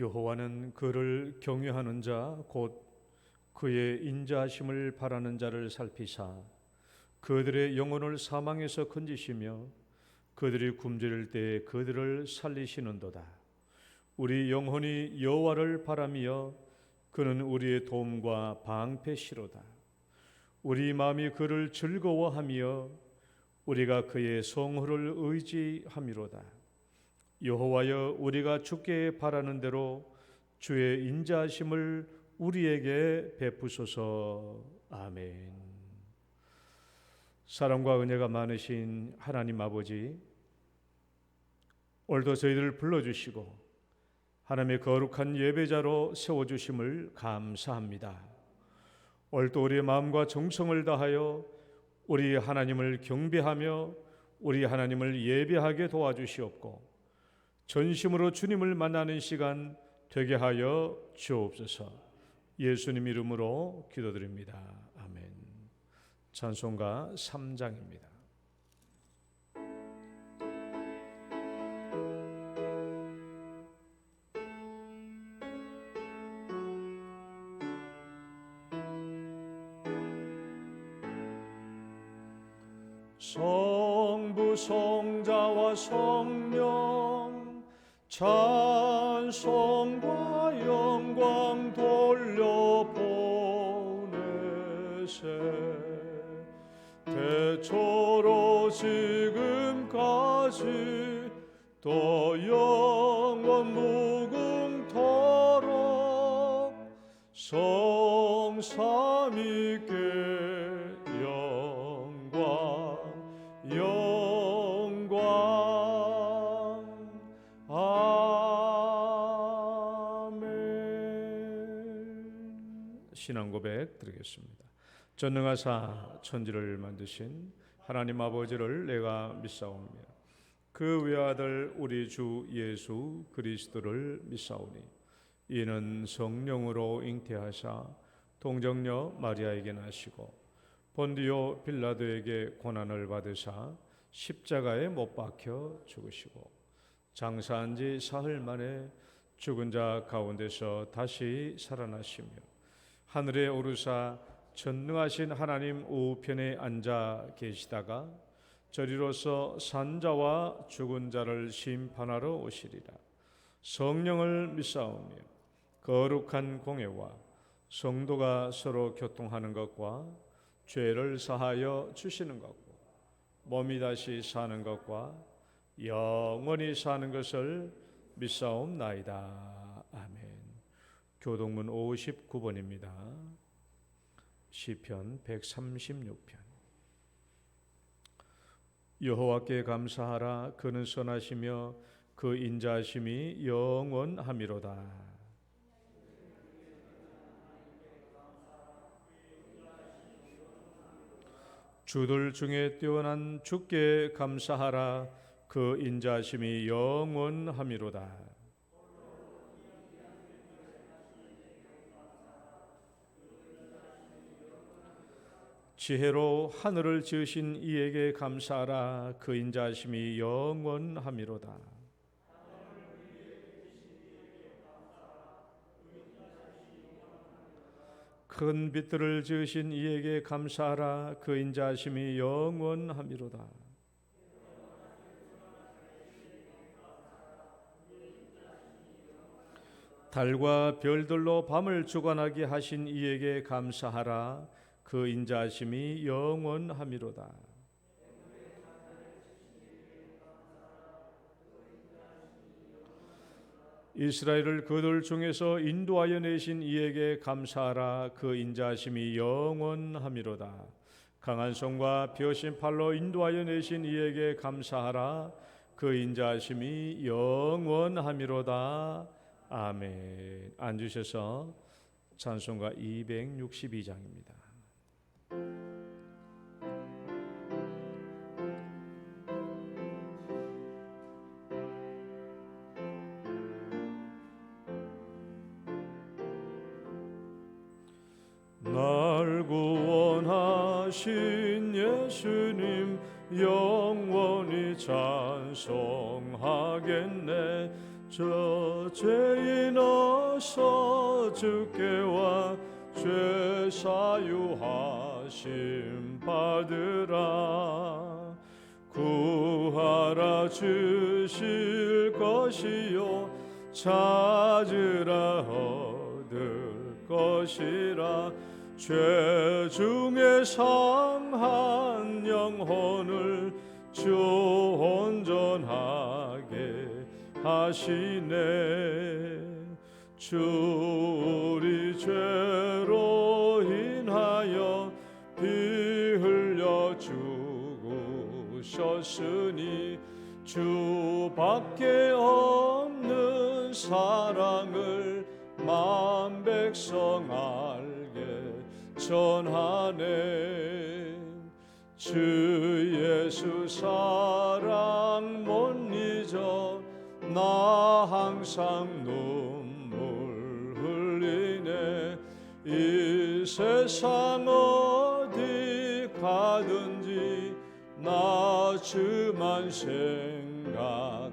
여호와는 그를 경외하는 자 곧 그의 인자하심을 바라는 자를 살피사 그들의 영혼을 사망에서 건지시며 그들이 굶주릴 때에 그들을 살리시는도다. 우리 영혼이 여호와를 바라며 그는 우리의 도움과 방패시로다. 우리 마음이 그를 즐거워하며 우리가 그의 성호를 의지함이로다. 여호와여, 우리가 주께 바라는 대로 주의 인자하심을 우리에게 베푸소서. 아멘. 사랑과 은혜가 많으신 하나님 아버지, 오늘도 저희들을 불러주시고 하나님의 거룩한 예배자로 세워주심을 감사합니다. 오늘도 우리의 마음과 정성을 다하여 우리 하나님을 경배하며 우리 하나님을 예배하게 도와주시옵고 전심으로 주님을 만나는 시간 되게 하여 주옵소서. 예수님 이름으로 기도드립니다. 아멘. 찬송가 3장입니다. 성부 성자와 성령 찬송과 영광 돌려보내세. 태초로 지금까지 또 영원 무궁토록 성삼위께 영광 아멘. 신앙 고백 드리겠습니다. 전능하사 천지를 만드신 하나님 아버지를 내가 믿사오며 그 외아들 우리 주 예수 그리스도를 믿사오니 이는 성령으로 잉태하사 동정녀 마리아에게 나시고 본디오 빌라도에게 고난을 받으사 십자가에 못 박혀 죽으시고 장사한 지 사흘 만에 죽은 자 가운데서 다시 살아나시며 하늘에 오르사 전능하신 하나님 우편에 앉아 계시다가 저리로서 산자와 죽은 자를 심판하러 오시리라. 성령을 믿사오며 거룩한 공회와 성도가 서로 교통하는 것과 죄를 사하여 주시는 것과 몸이 다시 사는 것과 영원히 사는 것을 믿사옵나이다. 아멘. 교동문 59번입니다. 시편 136편. 여호와께 감사하라. 그는 선하시며 그 인자하심이 영원함이로다. 주들 중에 뛰어난 주께 감사하라. 그 인자하심이 영원함이로다. 지혜로 하늘을 지으신 이에게 감사하라. 그 인자하심이 영원함이로다. 큰 빛들을 지으신 이에게 감사하라. 그 인자하심이 영원함이로다. 달과 별들로 밤을 주관하게 하신 이에게 감사하라. 그 인자하심이 영원함이로다. 이스라엘을 그들 중에서 인도하여 내신 이에게 감사하라. 그 인자하심이 영원함이로다. 강한 손과 벼신 팔로 인도하여 내신 이에게 감사하라. 그 인자하심이 영원함이로다. 아멘. 앉으셔서 찬송가 262장입니다. 날 구원하신 예수님 영원히 찬송하겠네. 저 죄인 어서 주께 와 죄 사유하심 받으라. 구하라 주실 것이요 찾으라 얻을 것이라. 죄 중에 상한 영혼을 주 온전하게 하시네. 주 우리 죄로 인하여 피 흘려 죽으셨으니 주밖에 없는 사랑을 만 백성 알게 전하네. 주 예수 사랑 못 잊어 나 항상 눈물 흘리네. 이 세상 어디 가든지 나 주만 생각합니다.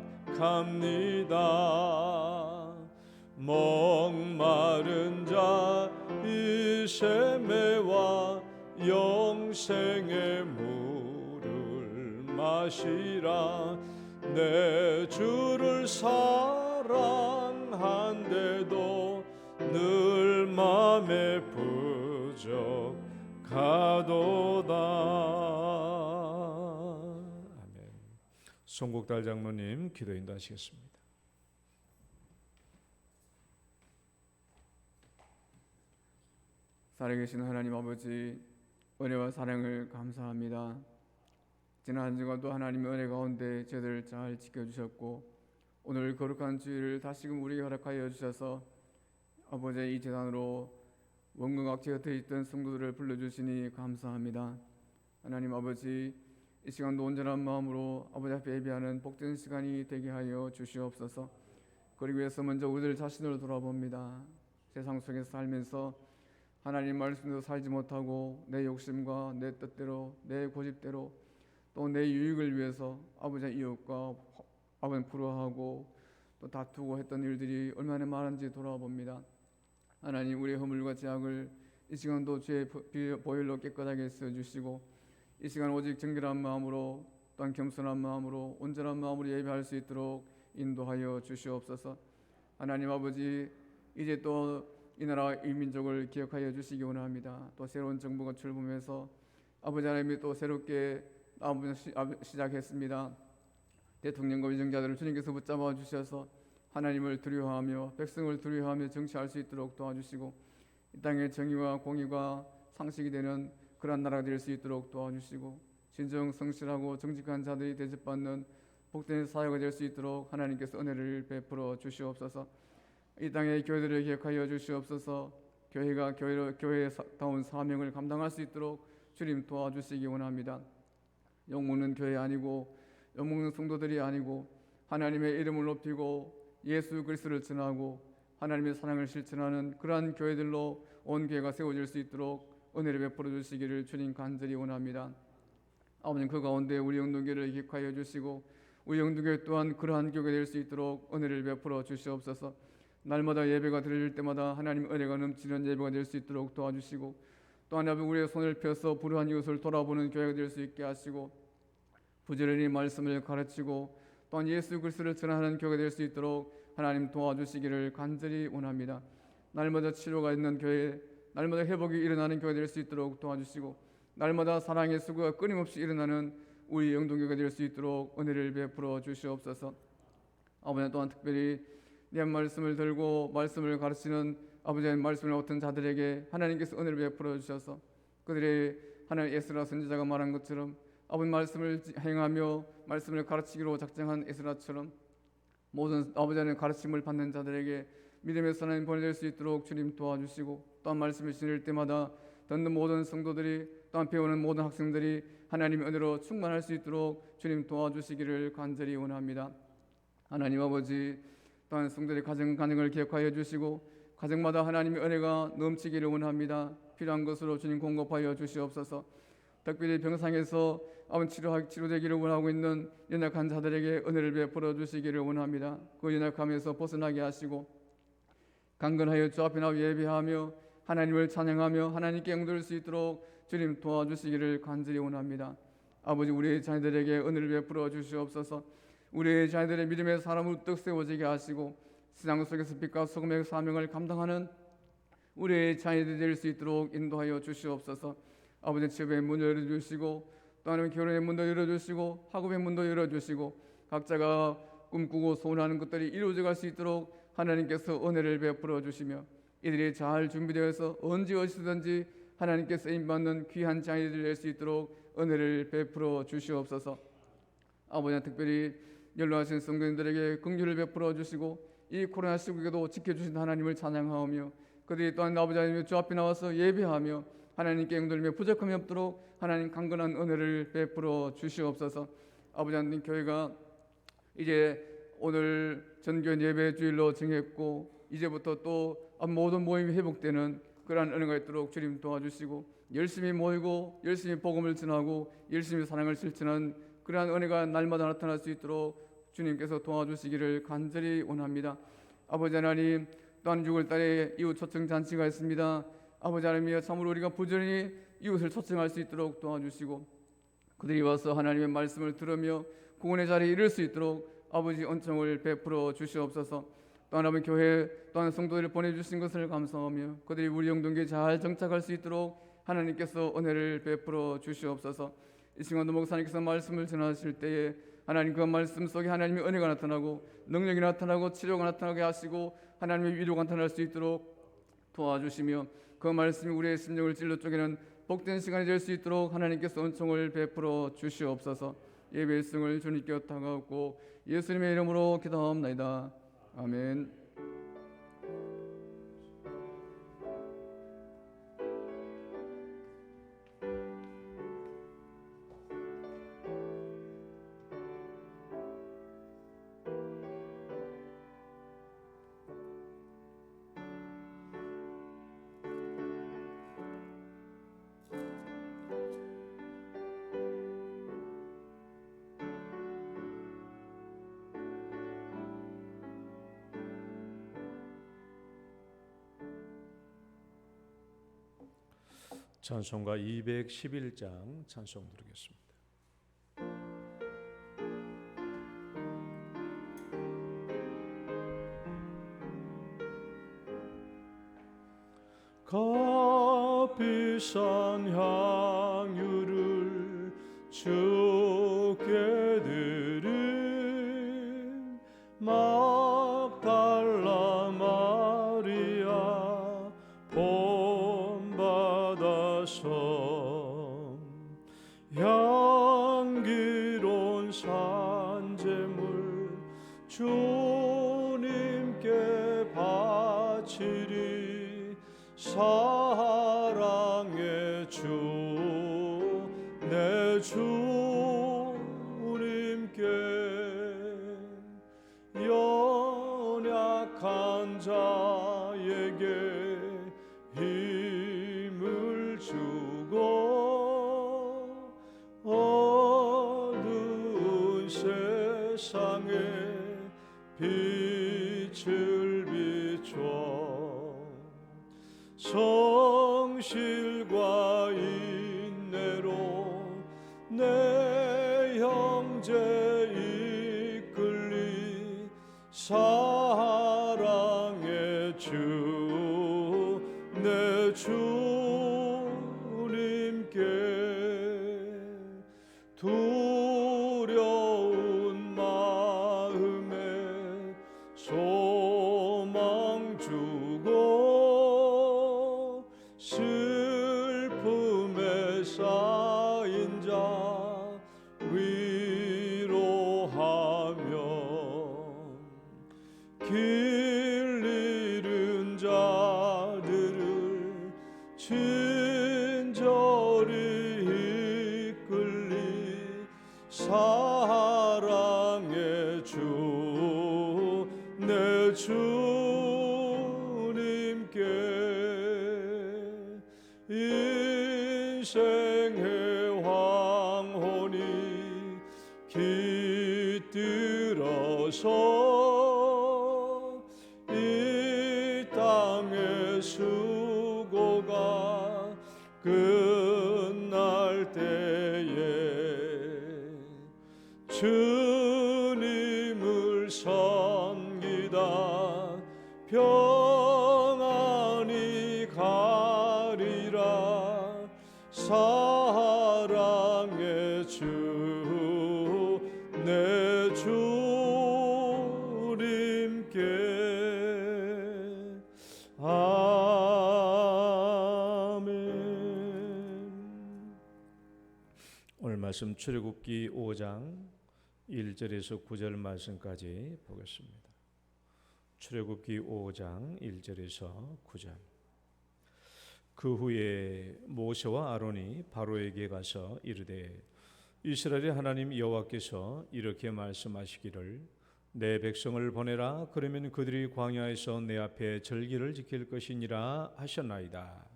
목마른 자 이 샘에와 영생의 물을 마시라. 내 주를 사랑한데도 늘 맘에 부족하도다. 아멘. 송국달 장로님 기도 인도하시겠습니다. 살아계신 하나님 아버지, 은혜와 사랑을 감사합니다. 지난 한 주간도 하나님의 은혜 가운데 저희들 잘 지켜주셨고 오늘 거룩한 주일을 다시금 우리에게 허락하여 주셔서 아버지의 이 재단으로 원근각지 곁에 있던 성도들을 불러주시니 감사합니다. 하나님 아버지, 이 시간도 온전한 마음으로 아버지 앞에 예배하는 복된 시간이 되게 하여 주시옵소서. 그러기 위해서 먼저 우리들 자신을 돌아봅니다. 세상 속에서 살면서 하나님 말씀대로 살지 못하고 내 욕심과 내 뜻대로 내 고집대로 또 내 유익을 위해서 아버지의 이웃과 아버지 불화하고 또 다투고 했던 일들이 얼마나 많은지 돌아봅니다. 하나님, 우리의 허물과 죄악을 이 시간도 주의 보혈로 깨끗하게 써주시고 이 시간 오직 정결한 마음으로 또한 겸손한 마음으로 온전한 마음으로 예배할 수 있도록 인도하여 주시옵소서. 하나님 아버지, 이제 또 이 나라 이 민족을 기억하여 주시기 원합니다. 또 새로운 정부가 출범해서 아버지 하나님이 또 새롭게 시작했습니다. 대통령과 위정자들을 주님께서 붙잡아 주셔서 하나님을 두려워하며 백성을 두려워하며 정치할 수 있도록 도와주시고 이 땅의 정의와 공의가 상식이 되는 그런 나라가 될 수 있도록 도와주시고 진정 성실하고 정직한 자들이 대접받는 복된 사회가 될 수 있도록 하나님께서 은혜를 베풀어 주시옵소서. 이 땅의 교회들을 기억하여 주시옵소서. 교회가 교회다운 사명을 감당할 수 있도록 주님 도와주시기 원합니다. 욕먹는 교회 아니고 욕먹는 성도들이 아니고 하나님의 이름을 높이고 예수 그리스도를 전하고 하나님의 사랑을 실천하는 그러한 교회들로 온 교회가 세워질 수 있도록 은혜를 베풀어 주시기를 주님 간절히 원합니다. 아버님, 그 가운데 우리 영동교회를 기억하여 주시고 우리 영동교회 또한 그러한 교회가 될 수 있도록 은혜를 베풀어 주시옵소서. 날마다 예배가 드려질 때마다 하나님 은혜가 넘치는 예배가 될 수 있도록 도와주시고 또한 아버지, 우리의 손을 펴서 불우한 이웃을 돌아보는 교회가 될 수 있게 하시고 부지런히 말씀을 가르치고 또한 예수 그리스도를 전하는 교회가 될 수 있도록 하나님 도와주시기를 간절히 원합니다. 날마다 치료가 있는 교회, 날마다 회복이 일어나는 교회가 될 수 있도록 도와주시고 날마다 사랑의 수고가 끊임없이 일어나는 우리 영동교회가 될 수 있도록 은혜를 베풀어 주시옵소서. 아버지, 또한 특별히 내 말씀을 들고 말씀을 가르치는 아버지의 말씀을 얻은 자들에게 하나님께서 은혜를 베풀어 주셔서 그들의 하나님 에스라 선지자가 말한 것처럼 아버지 말씀을 행하며 말씀을 가르치기로 작정한 에스라처럼 모든 아버지 하나님의 가르침을 받는 자들에게 믿음의 선한 보내될 수 있도록 주님 도와주시고 또한 말씀을 지낼 때마다 듣는 모든 성도들이 또한 배우는 모든 학생들이 하나님의 은혜로 충만할 수 있도록 주님 도와주시기를 간절히 원합니다. 하나님 아버지, 또한 성도들의 가정을 기억하여 주시고 가정마다 하나님의 은혜가 넘치기를 원합니다. 필요한 것으로 주님 공급하여 주시옵소서. 특별히 병상에서 치료되기를 원하고 있는 연약한 자들에게 은혜를 베풀어 주시기를 원합니다. 그 연약함에서 벗어나게 하시고 강건하여 주 앞에 나와 예배하며 하나님을 찬양하며 하나님께 영도할 수 있도록 주님 도와주시기를 간절히 원합니다. 아버지, 우리의 자녀들에게 은혜를 베풀어 주시옵소서. 우리의 자녀들의 믿음의 사람을 우뚝 세워지게 하시고 세상 속에서 빛과 소금의 사명을 감당하는 우리의 자녀들이 될 수 있도록 인도하여 주시옵소서. 아버지, 취업의 문을 열어주시고 또 하나님 결혼의 문도 열어주시고 학업의 문도 열어주시고 각자가 꿈꾸고 소원하는 것들이 이루어져 갈 수 있도록 하나님께서 은혜를 베풀어 주시며 이들이 잘 준비되어서 언제 어디서든지 하나님께 쓰임받는 귀한 자녀들이 될 수 있도록 은혜를 베풀어 주시옵소서. 아버지, 특별히 연로하신 성도님들에게 긍휼을 베풀어 주시고 이 코로나 시국에도 지켜주신 하나님을 찬양하오며 그들이 또한 아버지 하나님 주 앞에 나와서 예배하며 하나님께 영돌며 부족함이 없도록 하나님 강건한 은혜를 베풀어 주시옵소서. 아버지 하나님, 교회가 이제 오늘 전교회 예배 주일로 정했고 이제부터 또 모든 모임이 회복되는 그러한 은혜가 있도록 주님 도와주시고 열심히 모이고 열심히 복음을 전하고 열심히 사랑을 실천하는 그러한 은혜가 날마다 나타날 수 있도록 주님께서 도와주시기를 간절히 원합니다. 아버지 하나님, 또한 6월달에 이웃 초청 잔치가 있습니다. 아버지 하나님이여, 참으로 우리가 부지런히 이웃을 초청할 수 있도록 도와주시고 그들이 와서 하나님의 말씀을 들으며 구원의 자리에 이를 수 있도록 아버지 은총을 베풀어 주시옵소서. 또한 아버지, 교회 또한 성도들을 보내주신 것을 감사하며 그들이 우리 영동교에 잘 정착할 수 있도록 하나님께서 은혜를 베풀어 주시옵소서. 이 시간도 목사님께서 말씀을 전하실 때에 하나님 그 말씀 속에 하나님의 은혜가 나타나고 능력이 나타나고 치료가 나타나게 하시고 하나님의 위로가 나타날 수 있도록 도와주시며 그 말씀이 우리의 심령을 찔러 쪼개는 복된 시간이 될 수 있도록 하나님께서 은총을 베풀어 주시옵소서. 예배의 승을 주님께 엇하고 예수님의 이름으로 기도하옵나이다. 아멘. 찬송가 211장 찬송 드리겠습니다. 값비싼 향유를 주께 드린 막달라 마리아 본받아서 향기로운 산제물 주님께 바치리. 사랑의 주 내 주님께 연약한 자에게 힘을 주고 어두운 세상에 빛을 비춰 성실과 인내로 내 형제 이끌리. 사랑의 주 내 주님께 두려운 마음에 소망 주고 슬픔에 쌓인 자 위로하며 길 잃은 자들을 친절히 이끌리. 사랑의 주 내 주님께 인생의 주소서. 이 땅의 수고가 끝날 때에 주님을 섬기다 평안히 가리라. 사랑의 주 내 주님께. 아멘. 오늘 말씀 출애굽기 5장 1절에서 9절 말씀까지 보겠습니다. 출애굽기 5장 1절에서 9절. 그 후에 모세와 아론이 바로에게 가서 이르되 이스라엘의 하나님 여호와께서 이렇게 말씀하시기를 내 백성을 보내라. 그러면 그들이 광야에서 내 앞에 절기를 지킬 것이니라 하셨나이다.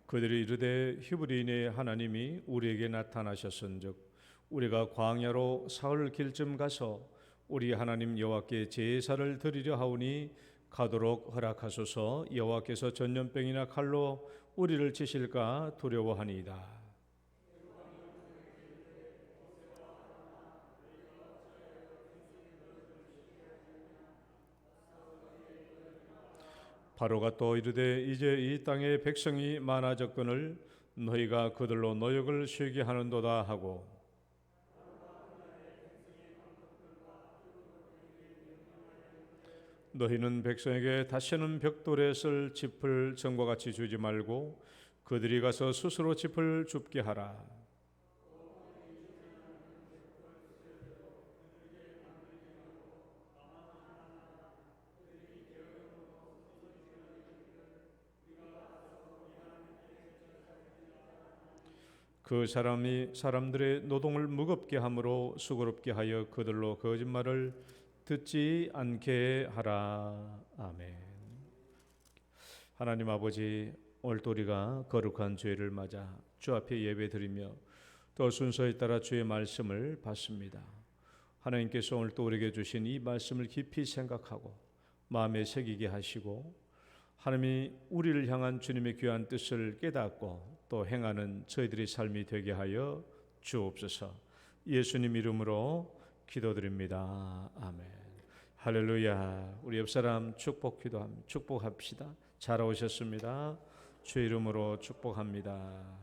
그들이 이르되 히브리인의 하나님이 우리에게 나타나셨은즉 우리가 광야로 사흘 길쯤 가서 우리 하나님 여호와께 제사를 드리려 하오니 가도록 허락하소서. 여호와께서 전염병이나 칼로 우리를 치실까 두려워하니이다. 바로가 또 이르되 이제 이 땅에 백성이 많아졌거늘 너희가 그들로 노역을 쉬게 하는도다 하고 너희는 백성에게 다시는 벽돌에 쓸 짚을 전과 같이 주지 말고 그들이 가서 스스로 짚을 줍게 하라. 그 사람이 사람들의 노동을 무겁게 함으로 수고롭게 하여 그들로 거짓말을 듣지 않게 하라. 아멘. 하나님 아버지, 오늘도 우리가 거룩한 주일을 맞아 주 앞에 예배드리며 또 순서에 따라 주의 말씀을 받습니다. 하나님께서 오늘도 우리에게 주신 이 말씀을 깊이 생각하고 마음에 새기게 하시고 하나님이 우리를 향한 주님의 귀한 뜻을 깨닫고 또 행하는 저희들의 삶이 되게 하여 주옵소서. 예수님 이름으로 기도드립니다. 아멘. 할렐루야. 우리 옆사람 축복합시다. 잘 오셨습니다. 주 이름으로 축복합니다.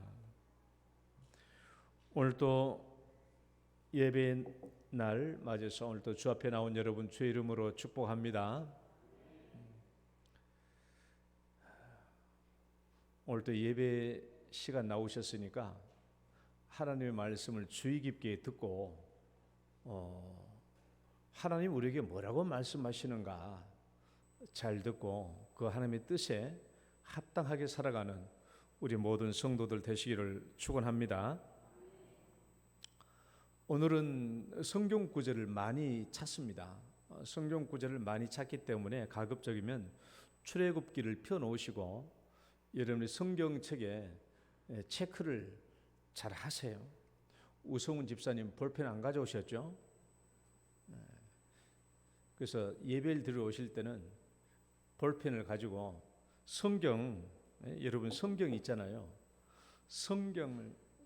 오늘도 예배 날 맞아서 오늘도 주 앞에 나온 여러분 주 이름으로 축복합니다. 오늘도 예배 시간 나오셨으니까 하나님의 말씀을 주의 깊게 듣고 하나님 우리에게 뭐라고 말씀하시는가 잘 듣고 그 하나님의 뜻에 합당하게 살아가는 우리 모든 성도들 되시기를 축원합니다. 오늘은 성경 구절을 많이 찾습니다. 성경 구절을 많이 찾기 때문에 가급적이면 출애굽기를 펴놓으시고 여러분의 성경책에 체크를 잘 하세요. 우성훈 집사님 볼펜 안 가져오셨죠? 그래서 예배를 들어오실 때는 볼펜을 가지고 성경, 여러분 성경 있잖아요.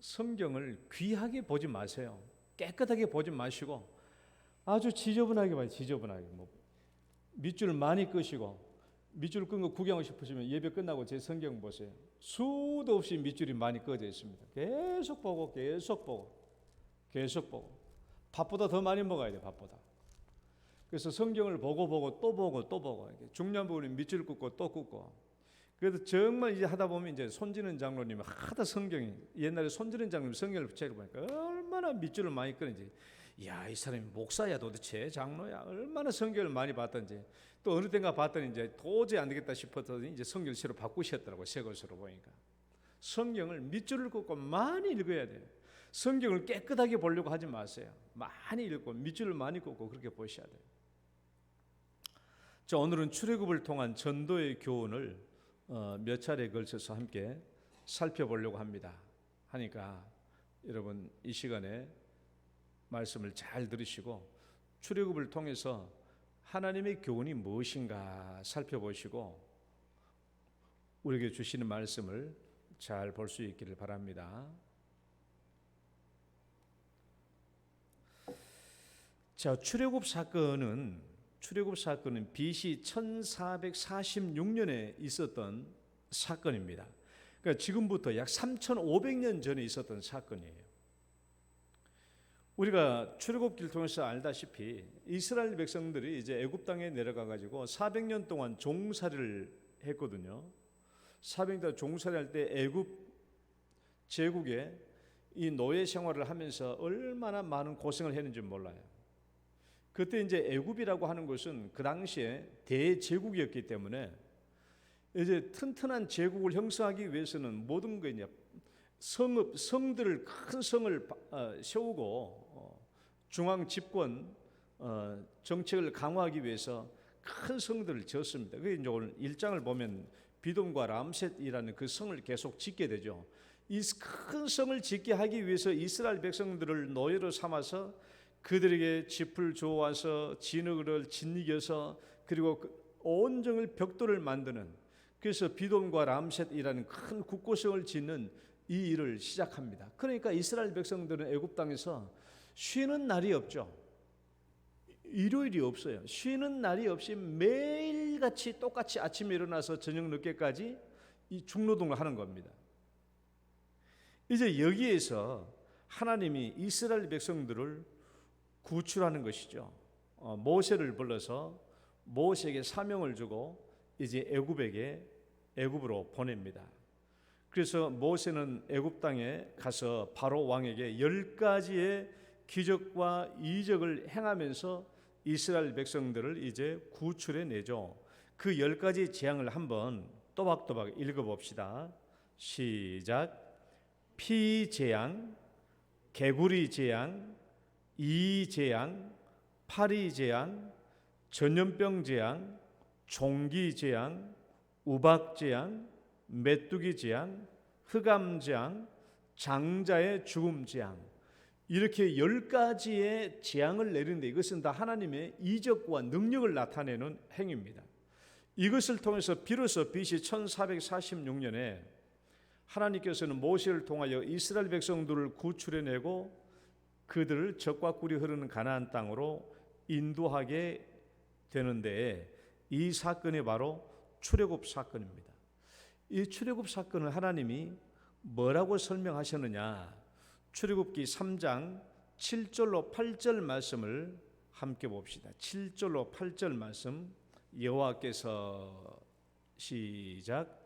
성경을 귀하게 보지 마세요. 깨끗하게 보지 마시고 아주 지저분하게 봐요. 지저분하게. 밑줄 많이 끄시고 밑줄 끈 거 구경하고 싶으시면 예배 끝나고 제 성경 보세요. 수도 없이 밑줄이 많이 꺼져 있습니다. 계속 보고 밥보다 더 많이 먹어야 돼요. 밥보다. 그래서 성경을 보고 또 보고 중요한 부분은 밑줄 긋고 또 긋고. 그래도 정말 이제 하다 보면 이제 손지는 장로님이 하다 성경이 옛날에 손지는 장로님 성경을 책을 보니까 얼마나 밑줄을 많이 끄는지. 야, 이 사람이 목사야 도대체 장로야 얼마나 성경을 많이 봤던지. 또 어느 때인가 봤더니 이제 도저히 안 되겠다 싶어서 이제 성경을 새로 바꾸셨더라고요. 새 것으로 보니까. 성경을 밑줄을 긋고 많이 읽어야 돼요. 성경을 깨끗하게 보려고 하지 마세요. 많이 읽고 밑줄을 많이 긋고 그렇게 보셔야 돼요. 자, 오늘은 출애굽을 통한 전도의 교훈을 몇 차례에 걸쳐서 함께 살펴보려고 합니다. 하니까 여러분 이 시간에 말씀을 잘 들으시고 출애굽을 통해서 하나님의 교훈이 무엇인가 살펴보시고 우리에게 주시는 말씀을 잘 볼 수 있기를 바랍니다. 자, 출애굽 사건은 BC 1446년에 있었던 사건입니다. 그러니까 지금부터 약 3,500년 전에 있었던 사건이에요. 우리가 출애굽기를 통해서 알다시피 이스라엘 백성들이 이제 애굽 땅에 내려가 가지고 400년 동안 종살이를 했거든요. 400년 종살이할 때 애굽 제국에 이 노예 생활을 하면서 얼마나 많은 고생을 했는지 몰라요. 그때 이제 애굽이라고 하는 것은 그 당시에 대제국이었기 때문에 이제 튼튼한 제국을 형성하기 위해서는 모든 게 이제 성들을 큰 성을 세우고 중앙 집권 정책을 강화하기 위해서 큰 성들을 지었습니다. 그게 이제 오늘 1장을 보면 비돔과 람셋이라는 그 성을 계속 짓게 되죠. 이 큰 성을 짓게 하기 위해서 이스라엘 백성들을 노예로 삼아서 그들에게 짚을 주어와서 진흙을 짓이겨서 그리고 온정을 벽돌을 만드는, 그래서 비돔과 람셋이라는 큰 국고성을 짓는 이 일을 시작합니다. 그러니까 이스라엘 백성들은 애굽 땅에서 쉬는 날이 없죠. 일요일이 없어요. 쉬는 날이 없이 매일같이 똑같이 아침에 일어나서 저녁 늦게까지 이 중노동을 하는 겁니다. 이제 여기에서 하나님이 이스라엘 백성들을 구출하는 것이죠. 모세를 불러서 모세에게 사명을 주고 이제 애굽으로 보냅니다. 그래서 모세는 애굽 땅에 가서 바로 왕에게 10가지의 기적과 이적을 행하면서 이스라엘 백성들을 이제 구출해 내죠. 그 10가지 재앙을 한번 또박또박 읽어봅시다. 시작. 피 재앙, 개구리 재앙, 이 재앙, 파리 재앙, 전염병 재앙, 종기 재앙, 우박 재앙, 메뚜기 재앙, 흑암 재앙, 장자의 죽음 재앙, 이렇게 10가지의 재앙을 내리는데 이것은 다 하나님의 이적과 능력을 나타내는 행위입니다. 이것을 통해서 비로소 BC 1446년에 하나님께서는 모세를 통하여 이스라엘 백성들을 구출해내고 그들을 젖과 꿀이 흐르는 가나안 땅으로 인도하게 되는데, 이 사건이 바로 출애굽 사건입니다. 이 출애굽 사건을 하나님이 뭐라고 설명하셨느냐? 출애굽기 3장 7절로 8절 말씀을 함께 봅시다. 7절로 8절 말씀, 여호와께서 시작.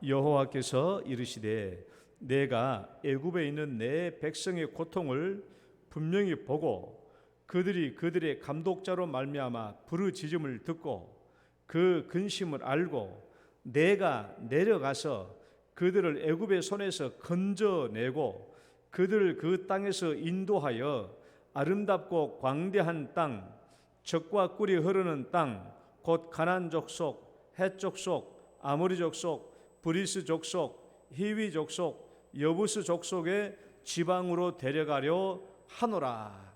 여호와께서 이르시되 내가 애굽에 있는 내 백성의 고통을 분명히 보고 그들이 그들의 감독자로 말미암아 부르짖음을 듣고 그 근심을 알고 내가 내려가서 그들을 애굽의 손에서 건져내고 그들을 그 땅에서 인도하여 아름답고 광대한 땅, 젖과 꿀이 흐르는 땅, 곧 가나안 족속, 헷 족속, 아모리 족속, 브리스 족속, 히위 족속, 여부스 족속의 지방으로 데려가려 하노라.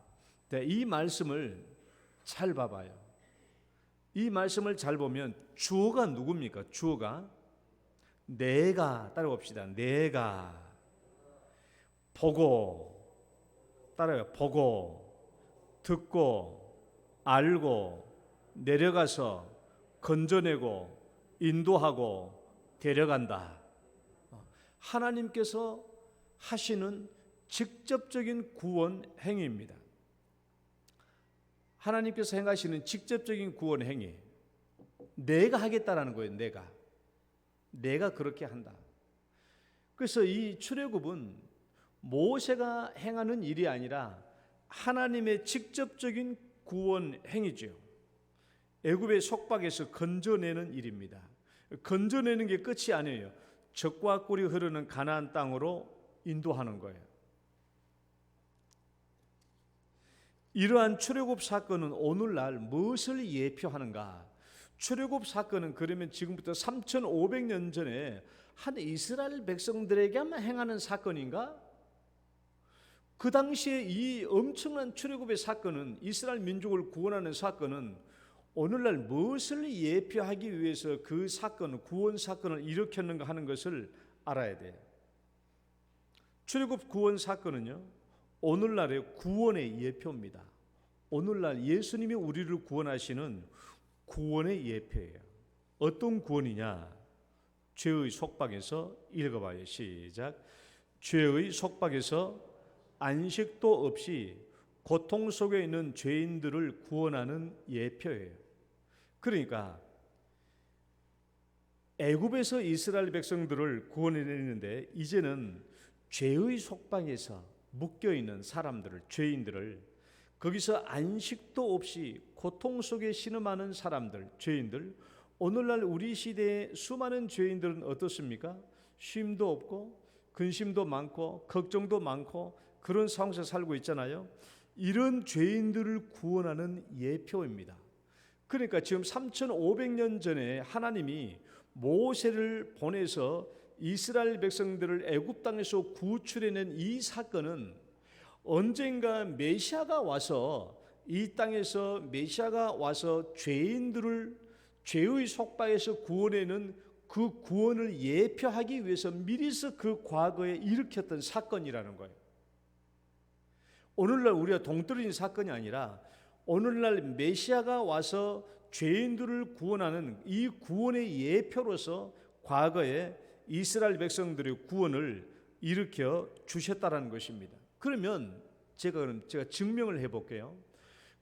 이 말씀을 잘 봐봐요. 이 말씀을 잘 보면 주어가 누굽니까? 주어가 내가, 따라봅시다. 내가 보고, 따라요. 보고, 듣고, 알고, 내려가서 건져내고 인도하고 데려간다. 하나님께서 하시는 직접적인 구원 행위입니다. 하나님께서 행하시는 직접적인 구원 행위, 내가 하겠다라는 거예요. 내가 그렇게 한다. 그래서 이 출애굽은 모세가 행하는 일이 아니라 하나님의 직접적인 구원 행위죠. 애굽의 속박에서 건져내는 일입니다. 건져내는 게 끝이 아니에요. 젖과 꿀이 흐르는 가나안 땅으로 인도하는 거예요. 이러한 출애굽 사건은 오늘날 무엇을 예표하는가? 출애굽 사건은 그러면 지금부터 3,500년 전에 한 이스라엘 백성들에게만 행하는 사건인가? 그 당시에 이 엄청난 출애굽의 사건은, 이스라엘 민족을 구원하는 사건은 오늘날 무엇을 예표하기 위해서 그 사건, 구원 사건을 일으켰는가 하는 것을 알아야 돼요. 출애굽 구원 사건은요, 오늘날의 구원의 예표입니다. 오늘날 예수님이 우리를 구원하시는 구원의 예표예요. 어떤 구원이냐? 죄의 속박에서, 읽어봐요. 시작. 죄의 속박에서 안식도 없이 고통 속에 있는 죄인들을 구원하는 예표예요. 그러니까 애굽에서 이스라엘 백성들을 구원해내는데 이제는 죄의 속박에서 묶여있는 사람들을, 죄인들을, 거기서 안식도 없이 고통 속에 신음하는 사람들, 죄인들, 오늘날 우리 시대의 수많은 죄인들은 어떻습니까? 쉼도 없고 근심도 많고 걱정도 많고 그런 상황에서 살고 있잖아요. 이런 죄인들을 구원하는 예표입니다. 그러니까 지금 3,500년 전에 하나님이 모세를 보내서 이스라엘 백성들을 애굽 땅에서 구출해낸 이 사건은 언젠가 메시아가 와서, 이 땅에서 메시아가 와서 죄인들을 죄의 속박에서 구원해는 그 구원을 예표하기 위해서 미리서 그 과거에 일으켰던 사건이라는 거예요. 오늘날 우리가 동떨어진 사건이 아니라 오늘날 메시아가 와서 죄인들을 구원하는 이 구원의 예표로서 과거에 이스라엘 백성들의 구원을 일으켜 주셨다라는 것입니다. 그러면 제가 증명을 해볼게요.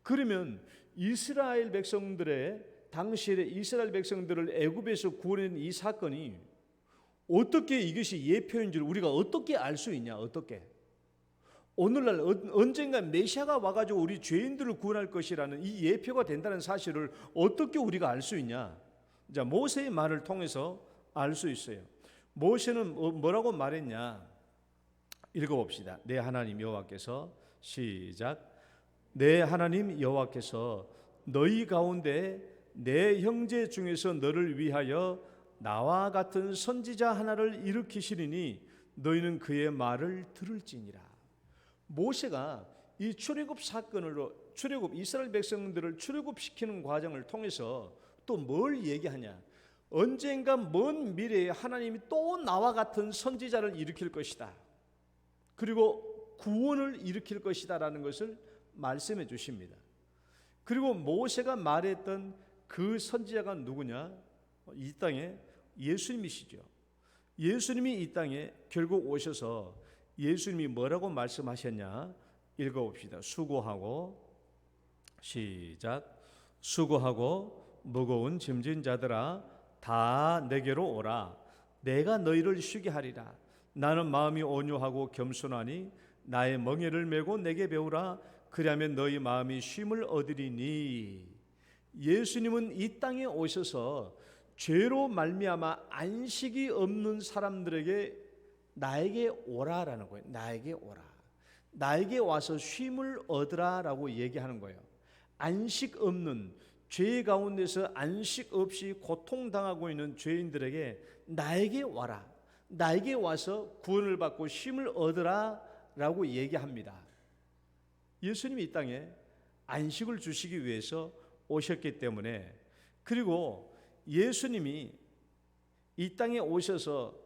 그러면 이스라엘 백성들의, 당시에 이스라엘 백성들을 애굽에서 구원한 이 사건이 어떻게 이것이 예표인지를 우리가 어떻게 알 수 있냐? 어떻게? 오늘날 언젠가 메시아가 와가지고 우리 죄인들을 구원할 것이라는 이 예표가 된다는 사실을 어떻게 우리가 알 수 있냐? 자, 모세의 말을 통해서 알 수 있어요. 모세는 뭐라고 말했냐? 읽어봅시다. 내 하나님 여호와께서, 시작. 내 하나님 여호와께서 너희 가운데 내 형제 중에서 너를 위하여 나와 같은 선지자 하나를 일으키시리니 너희는 그의 말을 들을지니라. 모세가 이 출애굽 사건으로, 이스라엘 백성들을 출애굽시키는 과정을 통해서 또 뭘 얘기하냐? 언젠가 먼 미래에 하나님이 또 나와 같은 선지자를 일으킬 것이다. 그리고 구원을 일으킬 것이다라는 것을 말씀해 주십니다. 그리고 모세가 말했던 그 선지자가 누구냐? 이 땅에 예수님이시죠. 예수님이 이 땅에 결국 오셔서 예수님이 뭐라고 말씀하셨냐? 읽어봅시다. 수고하고, 시작. 수고하고 무거운 짐진 자들아 다 내게로 오라. 내가 너희를 쉬게 하리라. 나는 마음이 온유하고 겸손하니 나의 멍에를 메고 내게 배우라. 그리하면 너희 마음이 쉼을 얻으리니. 예수님은 이 땅에 오셔서 죄로 말미암아 안식이 없는 사람들에게 나에게 오라라는 거예요. 나에게 오라. 나에게 와서 쉼을 얻으라라고 얘기하는 거예요. 안식 없는, 죄 가운데서 안식 없이 고통당하고 있는 죄인들에게 나에게 와라. 나에게 와서 구원을 받고 쉼을 얻으라라고 얘기합니다. 예수님이 이 땅에 안식을 주시기 위해서 오셨기 때문에, 그리고 예수님이 이 땅에 오셔서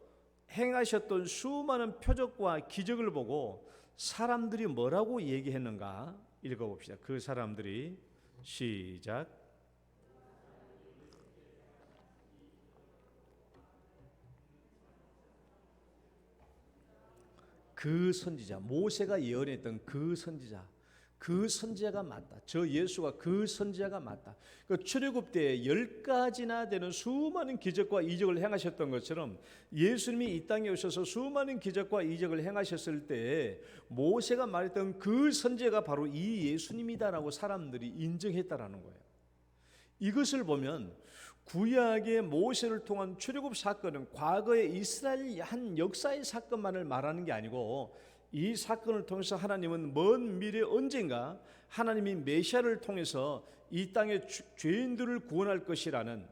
행하셨던 수많은 표적과 기적을 보고 사람들이 뭐라고 얘기했는가 읽어봅시다. 그 사람들이, 시작. 그 선지자, 모세가 예언했던 그 선지자가 맞다. 저 예수가 그 선지자가 맞다. 그 출애굽 때 10가지나 되는 수많은 기적과 이적을 행하셨던 것처럼 예수님이 이 땅에 오셔서 수많은 기적과 이적을 행하셨을 때 모세가 말했던 그 선지자가 바로 이 예수님이다라고 사람들이 인정했다라는 거예요. 이것을 보면 구약의 모세를 통한 출애굽 사건은 과거의 이스라엘 한 역사의 사건만을 말하는 게 아니고 이 사건을 통해서 하나님은 먼 미래 언젠가 하나님이 메시아를 통해서 이 땅의 죄인들을 구원할 것이라는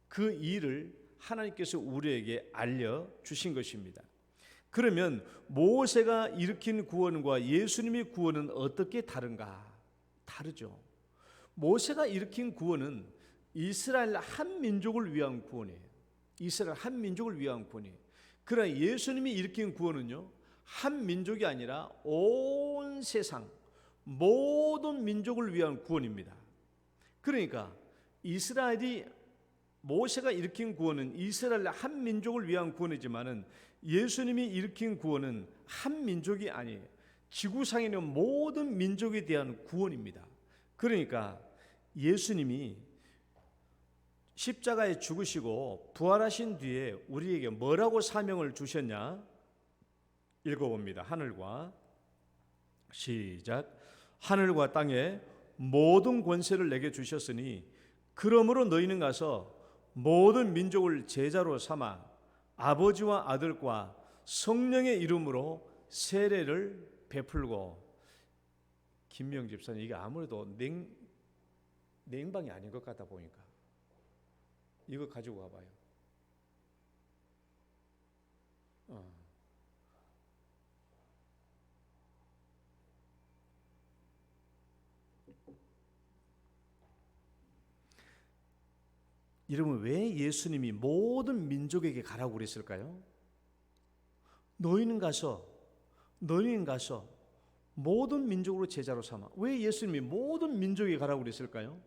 그 일을 하나님께서 우리에게 알려주신 것입니다. 그러면 모세가 일으킨 구원과 예수님의 구원은 어떻게 다른가? 다르죠. 모세가 일으킨 구원은 이스라엘 한 민족을 위한 구원이에요. 이스라엘 한 민족을 위한 구원이에요. 그러나 예수님이 일으킨 구원은요, 한 민족이 아니라 온 세상 모든 민족을 위한 구원입니다. 그러니까 이스라엘이 모세가 일으킨 구원은 이스라엘 한 민족을 위한 구원이지만은 예수님이 일으킨 구원은 한 민족이 아니에요. 지구상에 있는 모든 민족에 대한 구원입니다. 그러니까 예수님이 십자가에 죽으시고 부활하신 뒤에 우리에게 뭐라고 사명을 주셨냐? 읽어봅니다. 하늘과 시작. 하늘과 땅에 모든 권세를 내게 주셨으니 그러므로 너희는 가서 모든 민족을 제자로 삼아 아버지와 아들과 성령의 이름으로 세례를 베풀고. 김명 집사님, 이게 아무래도 냉방이 아닌 것 같다 보니까 이거 가지고 와봐요. 여러분, 왜 예수님이 모든 민족에게 가라고 그랬을까요? 너희는 가서 모든 민족으로 제자로 삼아. 왜 예수님이 모든 민족에게 가라고 그랬을까요?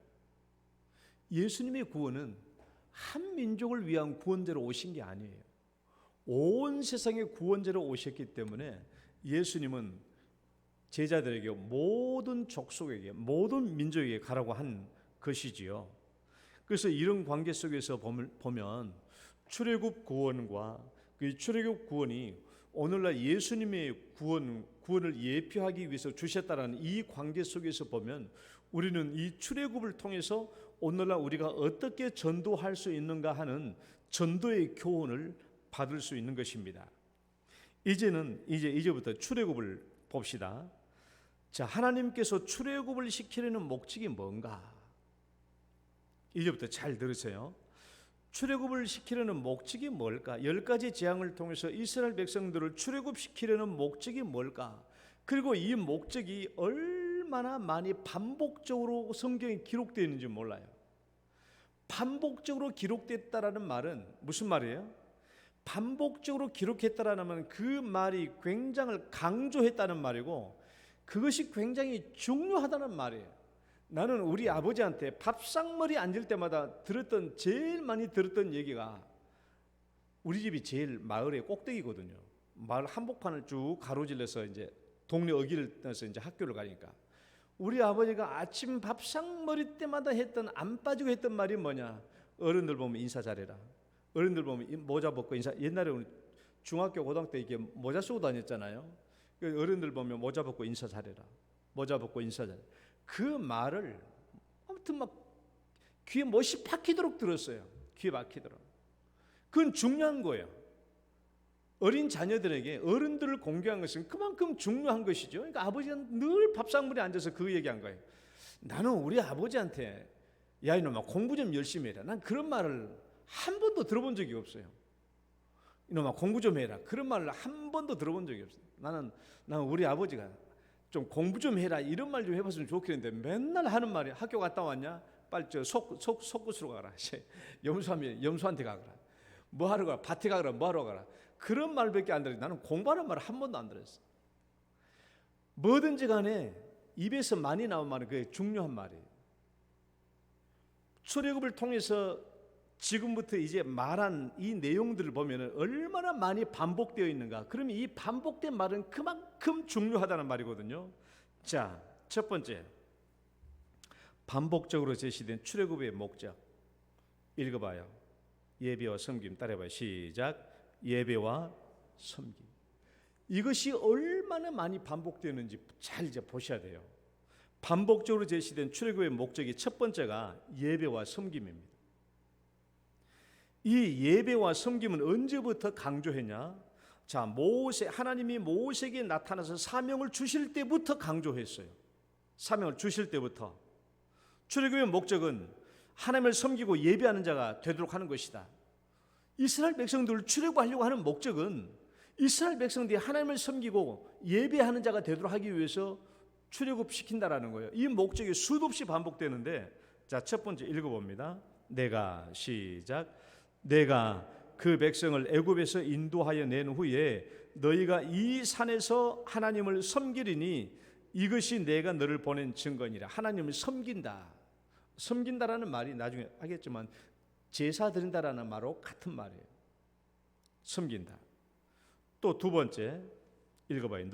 예수님의 구원은 한 민족을 위한 구원자로 오신 게 아니에요. 온 세상의 구원자로 오셨기 때문에 예수님은 제자들에게 모든 족속에게 모든 민족에게 가라고 한 것이지요. 그래서 이런 관계 속에서 보면 출애굽 구원과 그 출애굽 구원이 오늘날 예수님의 구원을 예표하기 위해서 주셨다라는 이 관계 속에서 보면 우리는 이 출애굽을 통해서 오늘날 우리가 어떻게 전도할 수 있는가 하는 전도의 교훈을 받을 수 있는 것입니다. 이제부터 출애굽을 봅시다. 자, 하나님께서 출애굽을 시키려는 목적이 뭔가? 이제부터 잘 들으세요. 출애굽을 시키려는 목적이 뭘까? 10가지 재앙을 통해서 이스라엘 백성들을 출애굽시키려는 목적이 뭘까? 그리고 이 목적이 얼마나 많이 반복적으로 성경에 기록되어 있는지 몰라요. 반복적으로 기록됐다라는 말은 무슨 말이에요? 반복적으로 기록했다라는 말은 그 말이 굉장히 강조했다는 말이고 그것이 굉장히 중요하다는 말이에요. 나는 우리 아버지한테 밥상머리 앉을 때마다 제일 많이 들었던 얘기가, 우리 집이 제일 마을의 꼭대기거든요. 마을 한복판을 쭉 가로질러서 이제 동네 어귀를 떠서 이제 학교를 가니까 우리 아버지가 아침 밥상머리 때마다 안 빠지고 했던 말이 뭐냐? 어른들 보면 인사 잘해라. 어른들 보면 모자 벗고 인사. 옛날에 우리 중학교 고등학교 때 이렇게 모자 쓰고 다녔잖아요. 어른들 보면 모자 벗고 인사 잘해라. 모자 벗고 인사 잘해라. 그 말을 아무튼 막 귀에 못이 박히도록 들었어요. 귀에 박히도록. 그건 중요한 거예요. 어린 자녀들에게 어른들을 공경한 것은 그만큼 중요한 것이죠. 그러니까 아버지가 늘 밥상머리에 앉아서 그 얘기한 거예요. 나는 우리 아버지한테 야 이놈아 공부 좀 열심히 해라. 난 그런 말을 한 번도 들어본 적이 없어요. 이놈아 공부 좀 해라. 그런 말을 한 번도 들어본 적이 없어요. 나는 우리 아버지가 좀 공부 좀 해라 이런 말 좀 해봤으면 좋겠는데 맨날 하는 말이 학교 갔다 왔냐? 빨리 저 속구수로 가라. 염소한테 가거라. 뭐 하러 가라? 밭에 가거라. 뭐 하러 가라. 그런 말밖에 안 들어요. 나는 공부하는 말을 한 번도 안 들었어. 뭐든지 간에 입에서 많이 나온 말은 그게 중요한 말이에요. 출애굽을 통해서 지금부터 이제 말한 이 내용들을 보면 얼마나 많이 반복되어 있는가. 그러면 이 반복된 말은 그만큼 중요하다는 말이거든요. 자, 첫 번째, 반복적으로 제시된 출애굽의 목적 읽어봐요. 예배와 섬김. 따라해봐요. 시작. 예배와 섬김. 이것이 얼마나 많이 반복되는지 잘 이제 보셔야 돼요. 반복적으로 제시된 출애굽의 목적이 첫 번째가 예배와 섬김입니다. 이 예배와 섬김은 언제부터 강조했냐? 자, 하나님이 모세에게 나타나서 사명을 주실 때부터 강조했어요. 사명을 주실 때부터 출애굽의 목적은 하나님을 섬기고 예배하는 자가 되도록 하는 것이다. 이스라엘 백성들을 출애굽하려고 하는 목적은 이스라엘 백성들이 하나님을 섬기고 예배하는 자가 되도록 하기 위해서 출애굽시킨다라는 거예요. 이 목적이 수도 없이 반복되는데, 자, 첫 번째 읽어봅니다. 내가 그 백성을 애굽에서 인도하여 낸 후에 너희가 이 산에서 하나님을 섬기리니 이것이 내가 너를 보낸 증거니라. 하나님을 섬긴다라는 말이 나중에 하겠지만 제사 드린다라는 말하고 같은 말이에요. 섬긴다. 또 두 번째 읽어봐요.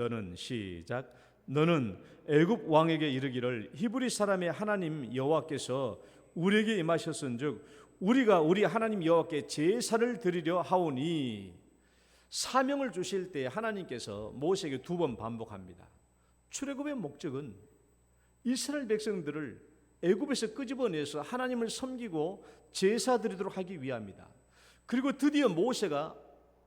너는 애굽 왕에게 이르기를 히브리 사람의 하나님 여호와께서 우리에게 임하셨은즉 우리가 우리 하나님 여호와께 제사를 드리려 하오니. 사명을 주실 때 하나님께서 모세에게 두 번 반복합니다. 출애굽의 목적은 이스라엘 백성들을 애굽에서 끄집어내서 하나님을 섬기고 제사 드리도록 하기 위함이다. 그리고 드디어 모세가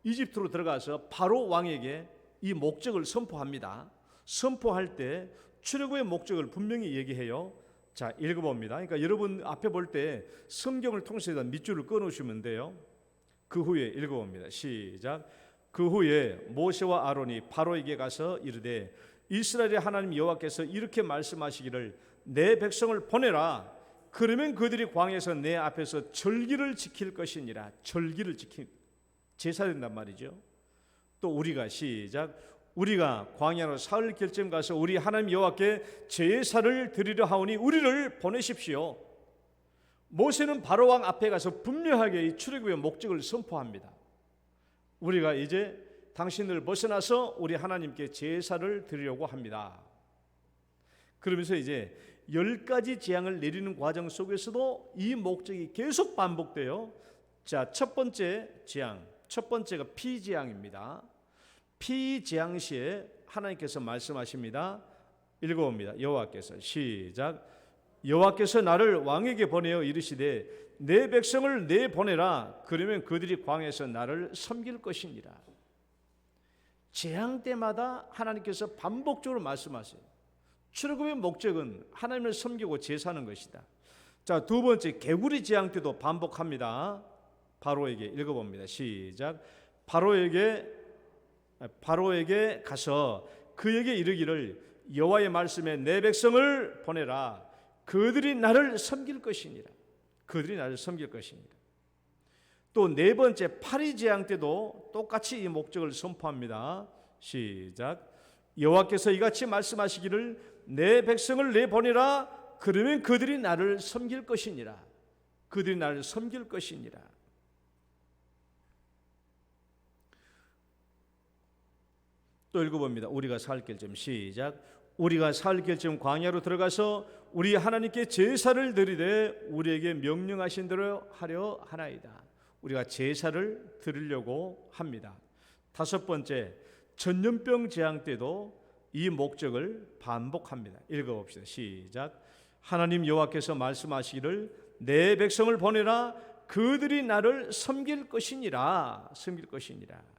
이집트로 들어가서 바로 왕에게 이 목적을 선포합니다. 선포할 때 출애굽의 목적을 분명히 얘기해요. 자, 읽어봅니다. 그러니까 여러분 앞에 볼 때 성경을 통해서 밑줄을 끊으시면 돼요. 그 후에 읽어봅니다. 시작. 그 후에 모세와 아론이 바로에게 가서 이르되 이스라엘의 하나님 여호와께서 이렇게 말씀하시기를 내 백성을 보내라. 그러면 그들이 광야에서 내 앞에서 절기를 지킬 것이니라. 절기를 제사된단 말이죠. 또 우리가 우리가 광야로 사흘 결점 가서 우리 하나님 여호와께 제사를 드리려 하오니 우리를 보내십시오. 모세는 바로 왕 앞에 가서 분명하게 이 출애굽의 목적을 선포합니다. 우리가 이제 당신을 벗어나서 우리 하나님께 제사를 드리려고 합니다. 그러면서 이제 10가지 재앙을 내리는 과정 속에서도 이 목적이 계속 반복돼요. 자, 첫 번째 재앙, 첫 번째가 피재앙입니다. 피재앙 시에 하나님께서 말씀하십니다. 읽어봅니다. 여호와께서 시작. 여호와께서 나를 왕에게 보내어 이르시되 내 백성을 내보내라. 그러면 그들이 광야에서 나를 섬길 것이니라. 재앙 때마다 하나님께서 반복적으로 말씀하세요. 출애굽의 목적은 하나님을 섬기고 제사하는 것이다. 자, 두 번째 개구리 재앙 때도 반복합니다. 바로에게 읽어봅니다. 시작. 바로에게 가서 그에게 이르기를 여호와의 말씀에 내 백성을 보내라. 그들이 나를 섬길 것이니라. 그들이 나를 섬길 것이니라. 또 네 번째 파리 재앙 때도 똑같이 이 목적을 선포합니다. 시작. 여호와께서 이같이 말씀하시기를 내 백성을 내보내라. 그러면 그들이 나를 섬길 것이니라. 그들이 나를 섬길 것이니라. 또 읽어봅니다. 우리가 사흘 결점 시작. 우리가 사흘 결점 광야로 들어가서 우리 하나님께 제사를 드리되 우리에게 명령하신 대로 하려 하나이다. 우리가 제사를 드리려고 합니다. 다섯 번째 전염병 재앙 때도 이 목적을 반복합니다. 읽어봅시다. 시작. 하나님 여호와께서 말씀하시기를 내 백성을 보내라. 그들이 나를 섬길 것이니라. 섬길 것이니라.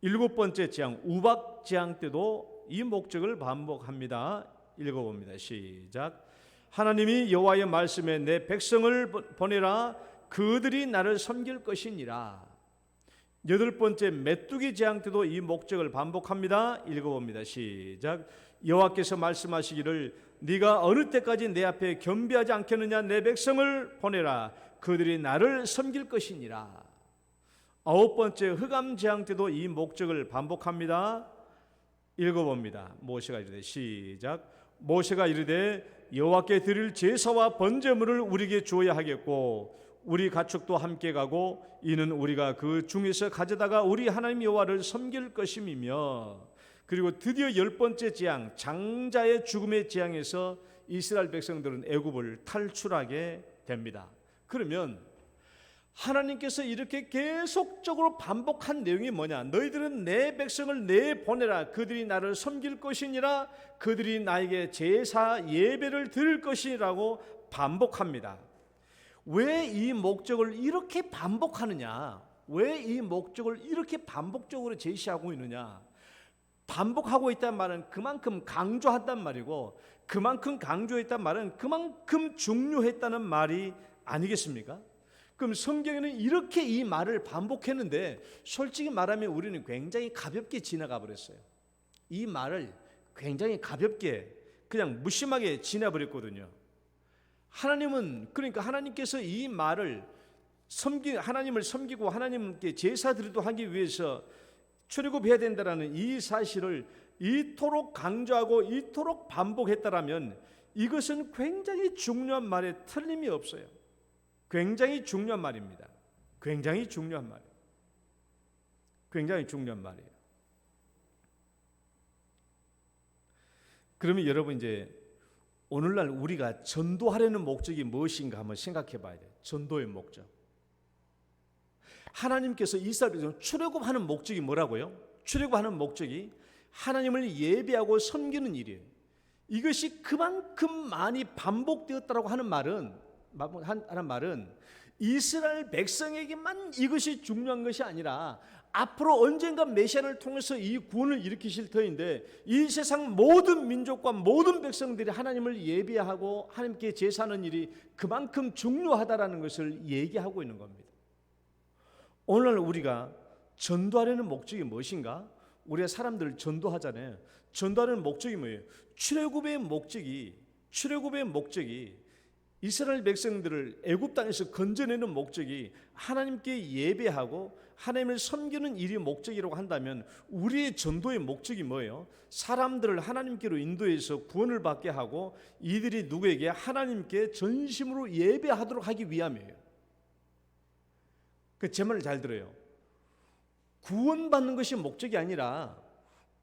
일곱 번째 재앙 우박 재앙 때도 이 목적을 반복합니다. 읽어봅니다. 시작. 하나님이 여호와의 말씀에 내 백성을 보내라. 그들이 나를 섬길 것이니라. 여덟 번째 메뚜기 재앙 때도 이 목적을 반복합니다. 읽어봅니다. 시작. 여호와께서 말씀하시기를 네가 어느 때까지 내 앞에 겸비하지 않겠느냐. 내 백성을 보내라. 그들이 나를 섬길 것이니라. 아홉 번째 흑암 재앙 때도 이 목적을 반복합니다. 읽어봅니다. 모세가 이르되 시작. 모세가 이르되 여호와께 드릴 제사와 번제물을 우리에게 주어야 하겠고 우리 가축도 함께 가고 이는 우리가 그 중에서 가져다가 우리 하나님 여호와를 섬길 것임이며. 그리고 드디어 열 번째 재앙 장자의 죽음의 재앙에서 이스라엘 백성들은 애굽을 탈출하게 됩니다. 그러면 하나님께서 이렇게 계속적으로 반복한 내용이 뭐냐? 너희들은 내 백성을 내보내라. 그들이 나를 섬길 것이니라. 그들이 나에게 제사 예배를 드릴 것이라고 반복합니다. 왜 이 목적을 이렇게 반복하느냐? 왜 이 목적을 이렇게 반복적으로 제시하고 있느냐? 반복하고 있다는 말은 그만큼 강조한단 말이고, 그만큼 강조했단 말은 그만큼 중요했다는 말이 아니겠습니까? 그럼 성경에는 이렇게 이 말을 반복했는데 솔직히 말하면 우리는 굉장히 가볍게 지나가 버렸어요. 이 말을 굉장히 가볍게 그냥 무심하게 지나버렸거든요. 하나님은, 그러니까 하나님께서 이 말을 하나님을 섬기고 하나님께 제사드리도 하기 위해서 출애굽해야 된다라는 이 사실을 이토록 강조하고 이토록 반복했다라면 이것은 굉장히 중요한 말에 틀림이 없어요. 굉장히 중요한 말입니다. 굉장히 중요한 말이에요. 굉장히 중요한 말이에요. 그러면 여러분, 이제 오늘날 우리가 전도하려는 목적이 무엇인가 한번 생각해 봐야 돼요. 전도의 목적. 하나님께서 이스라엘에서 출애굽하는 목적이 뭐라고요? 출애굽하는 목적이 하나님을 예배하고 섬기는 일이에요. 이것이 그만큼 많이 반복되었다라고 하는 말은 이스라엘 백성에게만 이것이 중요한 것이 아니라 앞으로 언젠가 메시아를 통해서 이 구원을 일으키실 터인데 이 세상 모든 민족과 모든 백성들이 하나님을 예배하고 하나님께 제사하는 일이 그만큼 중요하다라는 것을 얘기하고 있는 겁니다. 오늘 우리가 전도하려는 목적이 무엇인가? 우리가 사람들을 전도하잖아요. 전도하는 목적이 뭐예요? 출애굽의 목적이 이스라엘 백성들을 애굽 땅에서 건져내는 목적이 하나님께 예배하고 하나님을 섬기는 일이 목적이라고 한다면 우리의 전도의 목적이 뭐예요? 사람들을 하나님께로 인도해서 구원을 받게 하고 이들이 누구에게? 하나님께 전심으로 예배하도록 하기 위함이에요. 제 말을 잘 들어요. 구원받는 것이 목적이 아니라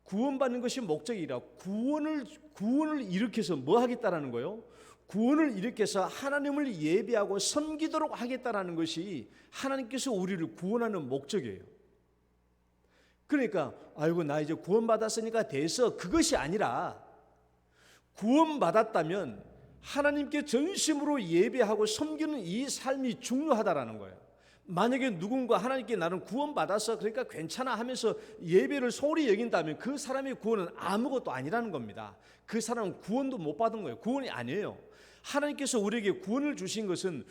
구원받는 것이 목적이라 구원을 일으켜서 뭐 하겠다라는 거예요? 구원을 일으켜서 하나님을 예배하고 섬기도록 하겠다라는 것이 하나님께서 우리를 구원하는 목적이에요. 그러니까 아이고 나 이제 구원받았으니까 돼서 그것이 아니라 구원받았다면 하나님께 전심으로 예배하고 섬기는 이 삶이 중요하다라는 거예요. 만약에 누군가 하나님께 나는 구원받았어 그러니까 괜찮아 하면서 예배를 소홀히 여긴다면 그 사람의 구원은 아무것도 아니라는 겁니다. 그 사람은 구원도 못 받은 거예요. 구원이 아니에요. 하나님께서 우리에게 구원을 주신 것은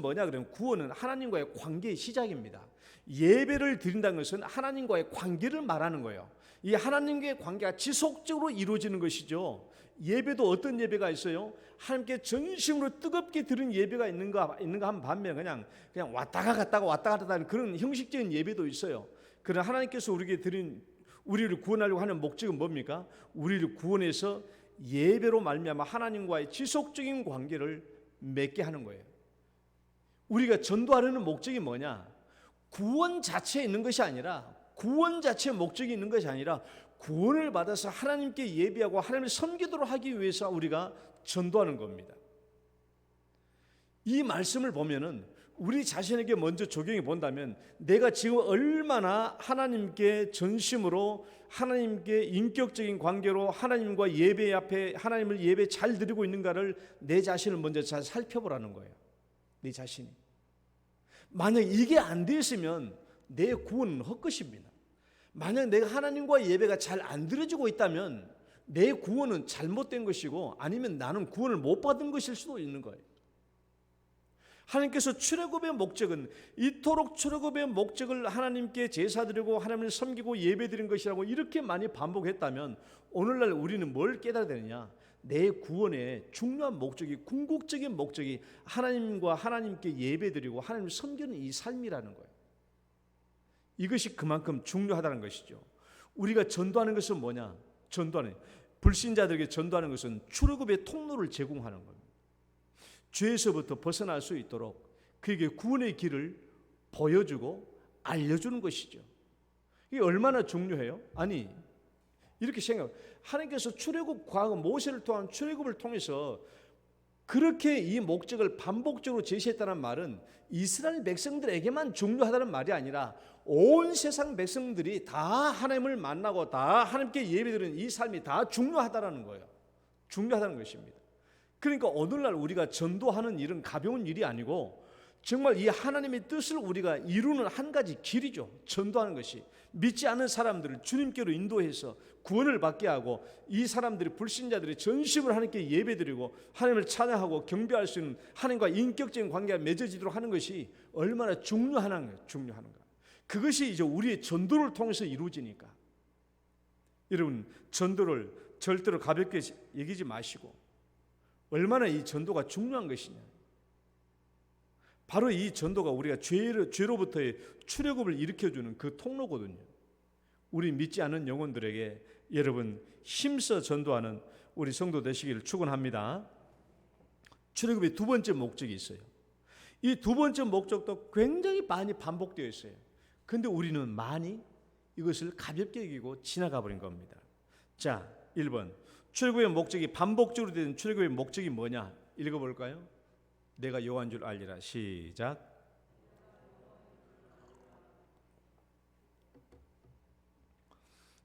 뭐냐 그러면 구원은 하나님과의 관계의 시작입니다. 예배를 드린다는 것은 하나님과의 관계를 말하는 거예요. 이 하나님과의 관계가 지속적으로 이루어지는 것이죠. 예배도 어떤 예배가 있어요? 하나님께 전심으로 뜨겁게 드린 예배가 있는가 한 반면 그냥 왔다가 갔다가 하는 그런 형식적인 예배도 있어요. 그러나 하나님께서 우리를 구원하려고 하는 목적은 뭡니까? 우리를 구원해서 예배로 말미암아 하나님과의 지속적인 관계를 맺게 하는 거예요. 우리가 전도하려는 목적이 뭐냐? 구원 자체에 있는 것이 아니라 구원의 목적이 있는 것이 아니라 구원을 받아서 하나님께 예배하고 하나님을 섬기도록 하기 위해서 우리가 전도하는 겁니다. 이 말씀을 보면은 우리 자신에게 먼저 적용해 본다면 내가 지금 얼마나 하나님께 전심으로 하나님께 인격적인 관계로 하나님과 예배 앞에 하나님을 예배 잘 드리고 있는가를 내 자신을 먼저 잘 살펴보라는 거예요. 내 자신이. 만약 이게 안 되었으면 내 구원은 헛것입니다. 만약 내가 하나님과 예배가 잘 안 드려지고 있다면 내 구원은 잘못된 것이고 아니면 나는 구원을 못 받은 것일 수도 있는 거예요. 하나님께서 출애굽의 목적은 이토록 출애굽의 목적을 하나님께 제사드리고 하나님을 섬기고 예배드린 것이라고 이렇게 많이 반복했다면 오늘날 우리는 뭘 깨달아야 되느냐? 내 구원의 중요한 목적이 궁극적인 목적이 하나님과 하나님께 예배드리고 하나님을 섬기는 이 삶이라는 거예요. 이것이 그만큼 중요하다는 것이죠. 우리가 전도하는 것은 뭐냐? 불신자들에게 전도하는 것은 출애굽의 통로를 제공하는 겁니다. 죄에서부터 벗어날 수 있도록 그에게 구원의 길을 보여주고 알려주는 것이죠. 이게 얼마나 중요해요? 아니 이렇게 하나님께서 출애굽 과거 모세를 통한 출애굽을 통해서 그렇게 이 목적을 반복적으로 제시했다는 말은 이스라엘 백성들에게만 중요하다는 말이 아니라 온 세상 백성들이 다 하나님을 만나고 다 하나님께 예배드리는 이 삶이 다 중요하다는 거예요. 중요하다는 것입니다. 그러니까 오늘날 우리가 전도하는 일은 가벼운 일이 아니고 정말 이 하나님의 뜻을 우리가 이루는 한 가지 길이죠. 전도하는 것이. 믿지 않는 사람들을 주님께로 인도해서 구원을 받게 하고, 이 사람들이, 불신자들이 전심을 하나님께 예배드리고 하나님을 찬양하고 경배할 수 있는 하나님과 인격적인 관계가 맺어지도록 하는 것이 얼마나 중요한가. 그것이 이제 우리의 전도를 통해서 이루어지니까. 여러분, 전도를 절대로 가볍게 여기지 마시고, 얼마나 이 전도가 중요한 것이냐. 바로 이 전도가 우리가 죄로부터의 출애굽을 일으켜주는 그 통로거든요. 우리 믿지 않는 영혼들에게 여러분 힘써 전도하는 우리 성도 되시기를 축원합니다. 출애굽의 두 번째 목적이 있어요. 이 두 번째 목적도 굉장히 많이 반복되어 있어요. 그런데 우리는 많이 이것을 가볍게 여기고 지나가 버린 겁니다. 자, 1번 출애굽의 목적이 반복적으로 되는 출애굽의 목적이 뭐냐? 읽어볼까요? 내가 여호와인 줄 알리라. 시작.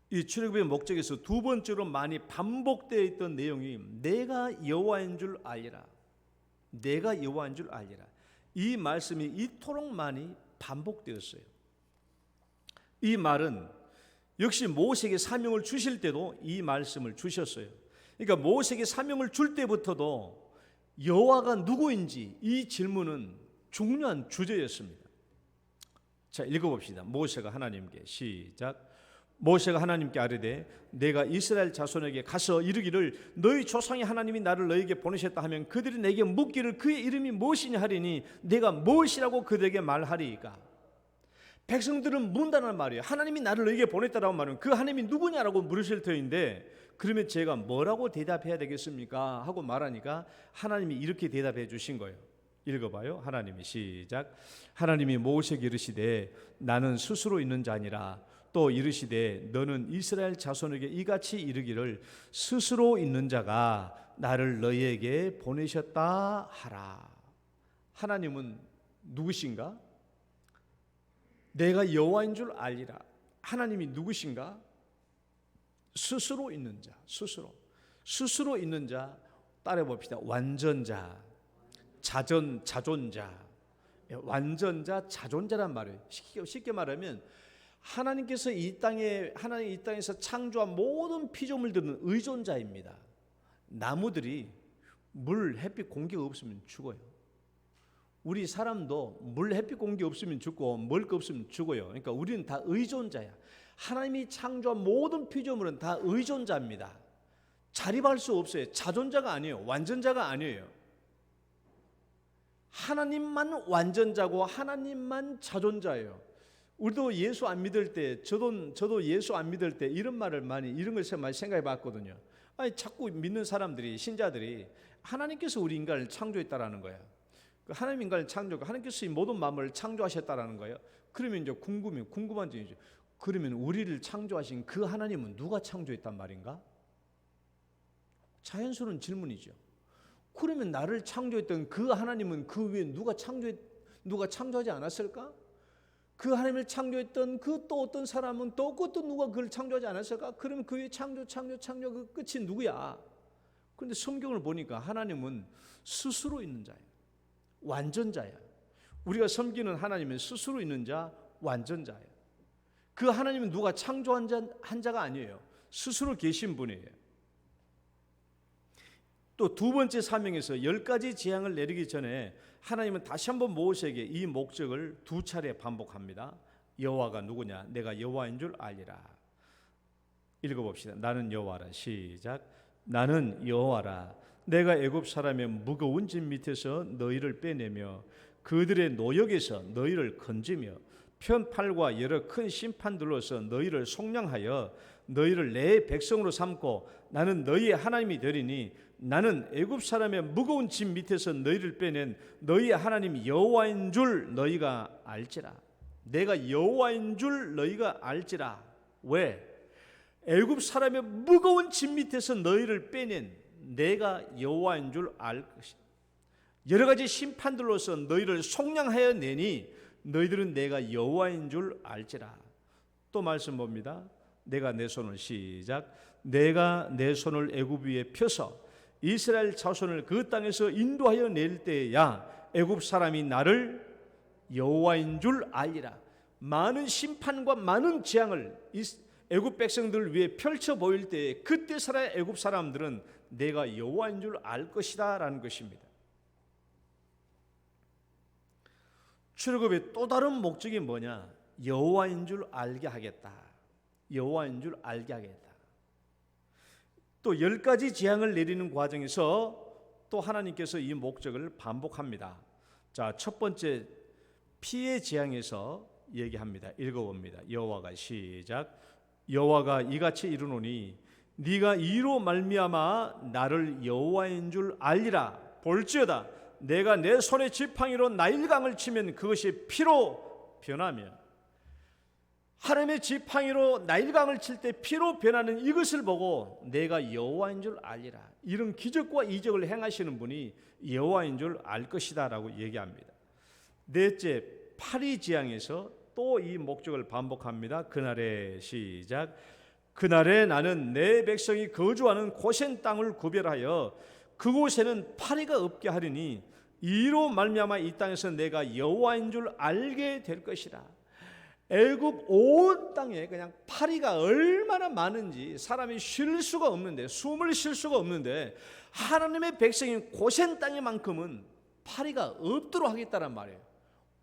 이 출애굽의 목적에서 두 번째로 많이 반복되어 있던 내용이 내가 여호와인 줄 알리라. 내가 여호와인 줄 알리라. 이 말씀이 이토록 많이 반복되었어요. 이 말은 역시 모세에게 사명을 주실 때도 이 말씀을 주셨어요. 그러니까 모세에게 사명을 줄 때부터도 여호와가 누구인지 이 질문은 중요한 주제였습니다. 자, 읽어봅시다. 모세가 하나님께 시작. 모세가 하나님께 아뢰되 내가 이스라엘 자손에게 가서 이르기를 너희 조상의 하나님이 나를 너희에게 보내셨다 하면 그들이 내게 묻기를 그의 이름이 무엇이냐 하리니 내가 무엇이라고 그들에게 말하리이까. 백성들은 묻는다는 말이에요. 하나님이 나를 너희에게 보냈다라고 말하면 그 하나님이 누구냐라고 물으실 터인데, 그러면 제가 뭐라고 대답해야 되겠습니까? 하고 말하니까 하나님이 이렇게 대답해 주신 거예요. 읽어봐요. 하나님이 시작. 하나님이 모세에게 이르시되 나는 스스로 있는 자니라. 또 이르시되 너는 이스라엘 자손에게 이같이 이르기를 스스로 있는 자가 나를 너희에게 보내셨다 하라. 하나님은 누구신가? 내가 여호와인 줄 알리라. 하나님이 누구신가? 스스로 있는 자. 스스로 있는 자. 따라해 봅시다. 완전자, 자존자, 완전자, 자존자란 말이에요. 쉽게 말하면 하나님께서 이 땅에서 창조한 모든 피조물들은 의존자입니다. 나무들이 물, 햇빛, 공기가 없으면 죽어요. 우리 사람도 물, 햇빛, 공기 없으면 죽고 먹을 거 없으면 죽어요. 그러니까 우리는 다 의존자야. 하나님이 창조한 모든 피조물은 다 의존자입니다. 자립할 수 없어요. 자존자가 아니에요. 완전자가 아니에요. 하나님만 완전자고 하나님만 자존자예요. 우리도 예수 안 믿을 때, 저도 예수 안 믿을 때 이런 것을 많이 생각해 봤거든요. 아니, 자꾸 믿는 사람들이, 신자들이 하나님께서 우리 인간을 창조했다라는 거야. 하나님 인간을 창조하고 하나님께서 이 모든 만물을 창조하셨다라는 거예요. 그러면 이제 궁금한 점이죠. 그러면 우리를 창조하신 그 하나님은 누가 창조했단 말인가? 자연스러운 질문이죠. 그러면 나를 창조했던 그 하나님은 그 위에 누가 창조하지 않았을까? 그 하나님을 창조했던 그 또 어떤 사람은 또 누가 그걸 창조하지 않았을까? 그러면 그 위에 창조 그 끝이 누구야? 그런데 성경을 보니까 하나님은 스스로 있는 자예요. 완전자야. 우리가 섬기는 하나님은 스스로 있는 자, 완전자예요. 그 하나님은 누가 창조한 자가 아니에요. 스스로 계신 분이에요. 또 두 번째 사명에서 10가지 재앙을 내리기 전에 하나님은 다시 한번 모세에게 이 목적을 두 차례 반복합니다. 여호와가 누구냐? 내가 여호와인 줄 알리라. 읽어봅시다. 나는 여호와라. 시작. 나는 여호와라. 내가 애굽 사람의 무거운 짐 밑에서 너희를 빼내며 그들의 노역에서 너희를 건지며 편팔과 여러 큰 심판들로서 너희를 속량하여 너희를 내 백성으로 삼고 나는 너희의 하나님이 되리니 나는 애굽 사람의 무거운 짐 밑에서 너희를 빼낸 너희의 하나님 여호와인 줄 너희가 알지라. 내가 여호와인 줄 너희가 알지라. 왜? 애굽 사람의 무거운 짐 밑에서 너희를 빼낸 내가 여호와인 줄 알 것이다. 여러 가지 심판들로서 너희를 속량하여 내니 너희들은 내가 여호와인 줄 알지라. 또 말씀 봅니다. 내가 내 손을 시작. 내가 내 손을 애굽 위에 펴서 이스라엘 자손을 그 땅에서 인도하여 낼 때야 애굽 사람이 나를 여호와인 줄 알리라. 많은 심판과 많은 재앙을 애굽 백성들을 위해 펼쳐 보일 때 그때 살아야 애굽 사람들은 내가 여호와인 줄 알 것이다 라는 것입니다. 출애굽의 또 다른 목적이 뭐냐? 여호와인 줄 알게 하겠다. 여호와인 줄 알게 하겠다. 또 10가지 재앙을 내리는 과정에서 또 하나님께서 이 목적을 반복합니다. 자, 첫 번째 피의 재앙에서 얘기합니다. 읽어봅니다. 여호와가 시작. 여호와가 이같이 이르노니 네가 이로 말미암아 나를 여호와인 줄 알리라. 볼지어다 내가 내 손의 지팡이로 나일강을 치면 그것이 피로 변하며. 하나님의 지팡이로 나일강을 칠 때 피로 변하는 이것을 보고 내가 여호와인 줄 알리라. 이런 기적과 이적을 행하시는 분이 여호와인 줄 알 것이다 라고 얘기합니다. 넷째, 파리 재앙에서 또 이 목적을 반복합니다. 그날에 시작. 그날에 나는 내 백성이 거주하는 고센 땅을 구별하여 그곳에는 파리가 없게 하리니 이로 말미암아 이 땅에서 내가 여호와인 줄 알게 될 것이라. 애굽 온 땅에 그냥 파리가 얼마나 많은지 사람이 쉴 수가 없는데, 숨을 쉴 수가 없는데 하나님의 백성인 고센 땅에만큼은 파리가 없도록 하겠다란 말이에요.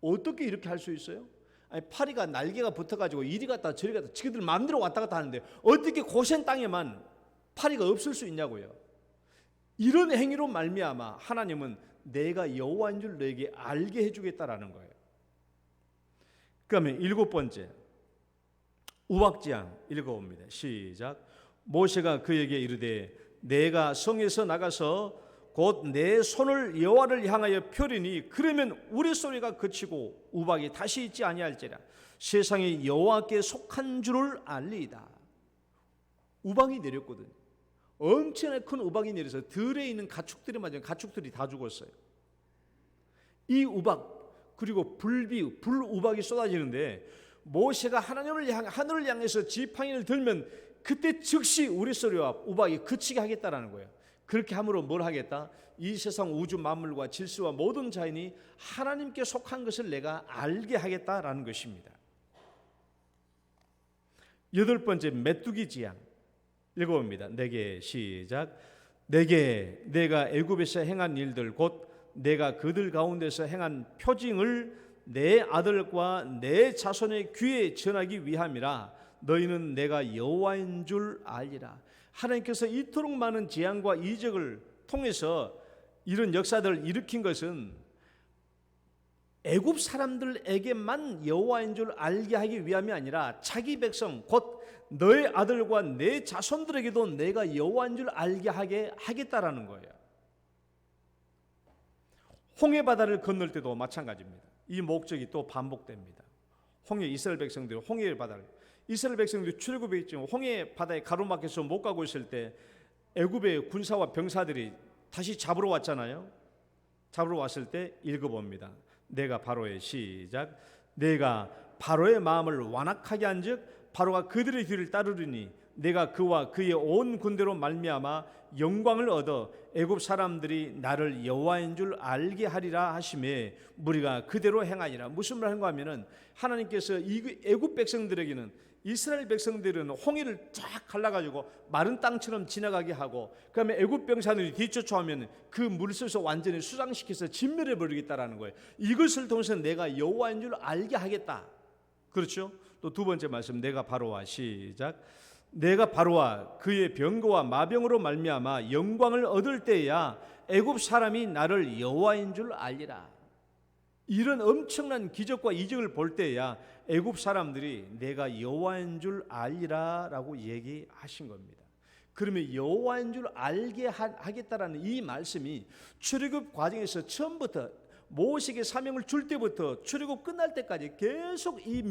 어떻게 이렇게 할 수 있어요? 아니, 파리가 날개가 붙어가지고 이리 갔다 저리 갔다 지그들 마음대로 왔다 갔다 하는데 어떻게 고센 땅에만 파리가 없을 수 있냐고요. 이런 행위로 말미암아 하나님은 내가 여호와인 줄 너에게 알게 해주겠다라는 거예요. 그러면 7번째, 우박재앙 읽어봅니다. 시작. 모세가 그에게 이르되 내가 성에서 나가서 곧 내 손을 여호와를 향하여 펴리니 그러면 우레소리가 그치고 우박이 다시 있지 아니할지라. 세상에 여호와께 속한 줄을 알리이다. 우박이 내렸거든요. 엄청나게 큰 우박이 내려서 들에 있는 가축들이 맞으면 가축들이 다 죽었어요. 이 우박 그리고 불우박이 쏟아지는데 모세가 하늘을 향해서 지팡이를 들면 그때 즉시 우레소리와 우박이 그치게 하겠다라는 거예요. 그렇게 함으로 뭘 하겠다? 이 세상 우주 만물과 질서와 모든 자연이 하나님께 속한 것을 내가 알게 하겠다라는 것입니다. 8번째, 메뚜기 재앙 읽어봅니다. 내게 시작. 내게 내가 애굽에서 행한 일들 곧 내가 그들 가운데서 행한 표징을 내 아들과 내 자손의 귀에 전하기 위함이라. 너희는 내가 여호와인 줄 알리라. 하나님께서 이토록 많은 재앙과 이적을 통해서 이런 역사들을 일으킨 것은 애굽 사람들에게만 여호와인 줄 알게 하기 위함이 아니라 자기 백성 곧 너의 아들과 내 자손들에게도 내가 여호와인 줄 알게 하겠다라는 거예요. 홍해 바다를 건널 때도 마찬가지입니다. 이 목적이 또 반복됩니다. 이스라엘 백성들이 홍해 바다를 이스라엘 백성들이 출애굽에 있지만 홍해 바다에 가로막혀서 못 가고 있을 때 애굽의 군사와 병사들이 다시 잡으러 왔잖아요. 잡으러 왔을 때 읽어봅니다. 내가 바로의 시작. 내가 바로의 마음을 완악하게 한즉 바로가 그들의 뒤를 따르리니 내가 그와 그의 온 군대로 말미암아 영광을 얻어 애굽 사람들이 나를 여호와인 줄 알게 하리라 하시매 무리가 그대로 행하니라. 무슨 말 하는가 하면은 하나님께서 이 애굽 백성들에게는 이스라엘 백성들은 홍해를 쫙 갈라가지고 마른 땅처럼 지나가게 하고 그다음에 애굽 병사들이 뒤쫓아오면 그 물속에서 완전히 수장시켜서 진멸해 버리겠다라는 거예요. 이것을 통해서 내가 여호와인 줄 알게 하겠다. 그렇죠? 또 두 번째 말씀, 내가 바로와 시작. 내가 바로와 그의 병거와 마병으로 말미암아 영광을 얻을 때야 애굽 사람이 나를 여호와인 줄 알리라. 이런 엄청난 기적과 이적을 볼 때야 애굽 사람들이 내가 여호와인 줄 알리라라고 얘기하신 겁니다. 그러면 여호와인 줄 알게 하겠다라는 이 말씀이 출애굽 과정에서 처음부터 모세에게 사명을 줄 때부터 출애굽 끝날 때까지 계속 이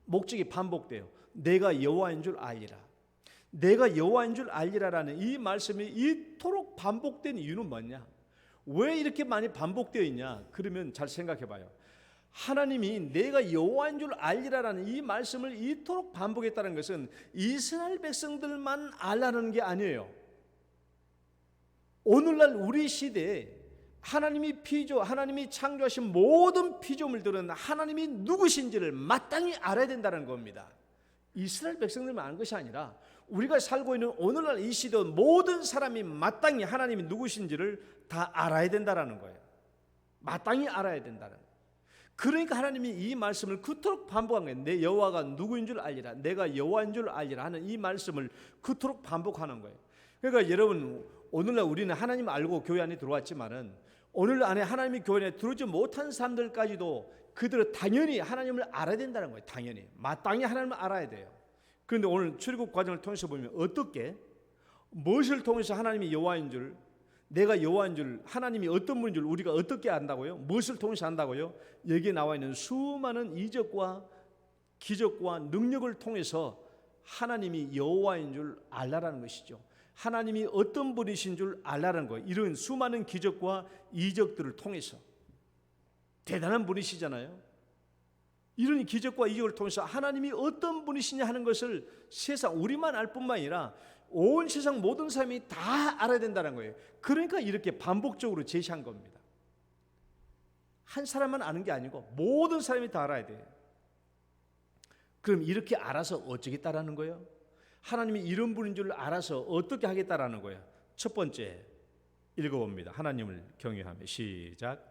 목적이 반복돼요. 내가 여호와인 줄 알리라. 내가 여호와인 줄 알리라라는 이 말씀이 이토록 반복된 이유는 뭐냐? 왜 이렇게 많이 반복되어 있냐? 그러면 잘 생각해 봐요. 하나님이 내가 여호와인 줄 알리라라는 이 말씀을 이토록 반복했다는 것은 이스라엘 백성들만 알라는 게 아니에요. 오늘날 우리 시대에 하나님이 창조하신 모든 피조물들은 하나님이 누구신지를 마땅히 알아야 된다는 겁니다. 이스라엘 백성들만 아는 것이 아니라 우리가 살고 있는 오늘날 이 시대 모든 사람이 마땅히 하나님이 누구신지를 다 알아야 된다는 거예요. 마땅히 알아야 된다는 거예요. 그러니까 하나님이 이 말씀을 그토록 반복한 거예요. 내 여호와가 누구인 줄 알리라, 내가 여호와인 줄 알리라 하는 이 말씀을 그토록 반복하는 거예요. 그러니까 여러분, 오늘날 우리는 하나님 알고 교회 안에 들어왔지만은 오늘 안에 하나님이 교회 안에 들어오지 못한 사람들까지도 그들은 당연히 하나님을 알아야 된다는 거예요. 당연히 마땅히 하나님을 알아야 돼요. 그런데 오늘 출애굽 과정을 통해서 보면 어떻게, 무엇을 통해서 하나님이 여호와인 줄, 내가 여호와인 줄, 하나님이 어떤 분인 줄 우리가 어떻게 안다고요? 무엇을 통해서 안다고요? 여기에 나와 있는 수많은 이적과 기적과 능력을 통해서 하나님이 여호와인 줄 알라라는 것이죠. 하나님이 어떤 분이신 줄 알라는 거예요. 이런 수많은 기적과 이적들을 통해서. 대단한 분이시잖아요. 이런 기적과 이적을 통해서 하나님이 어떤 분이시냐 하는 것을 세상 우리만 알 뿐만 아니라 온 세상 모든 사람이 다 알아야 된다는 거예요. 그러니까 이렇게 반복적으로 제시한 겁니다. 한 사람만 아는 게 아니고 모든 사람이 다 알아야 돼요. 그럼 이렇게 알아서 어쩌겠다라는 거예요? 하나님이 이런 분인 줄 알아서 어떻게 하겠다라는 거예요? 첫 번째 읽어봅니다. 하나님을 경외하며. 시작.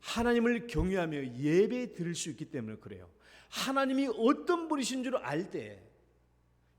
하나님을 경외하며 예배 드릴 수 있기 때문에 그래요. 하나님이 어떤 분이신 줄 알 때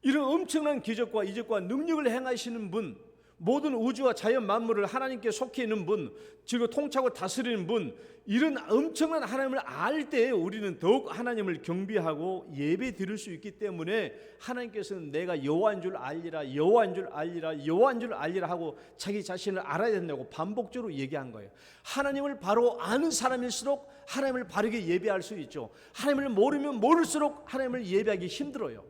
이런 엄청난 기적과 이적과 능력을 행하시는 분, 모든 우주와 자연 만물을 하나님께 속해 있는 분, 즉 통치하고 다스리는 분, 이런 엄청난 하나님을 알 때 우리는 더욱 하나님을 경배하고 예배 드릴 수 있기 때문에 하나님께서는 내가 여호와인 줄 알리라, 여호와인 줄 알리라, 여호와인 줄 알리라 하고 자기 자신을 알아야 된다고 반복적으로 얘기한 거예요. 하나님을 바로 아는 사람일수록 하나님을 바르게 예배할 수 있죠. 하나님을 모르면 모를수록 하나님을 예배하기 힘들어요.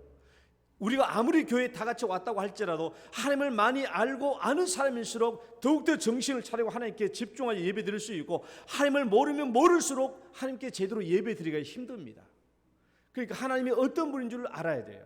우리가 아무리 교회에 다 같이 왔다고 할지라도 하나님을 많이 알고 아는 사람일수록 더욱더 정신을 차리고 하나님께 집중하여 예배 드릴 수 있고, 하나님을 모르면 모를수록 하나님께 제대로 예배 드리기가 힘듭니다. 그러니까 하나님이 어떤 분인 줄 알아야 돼요.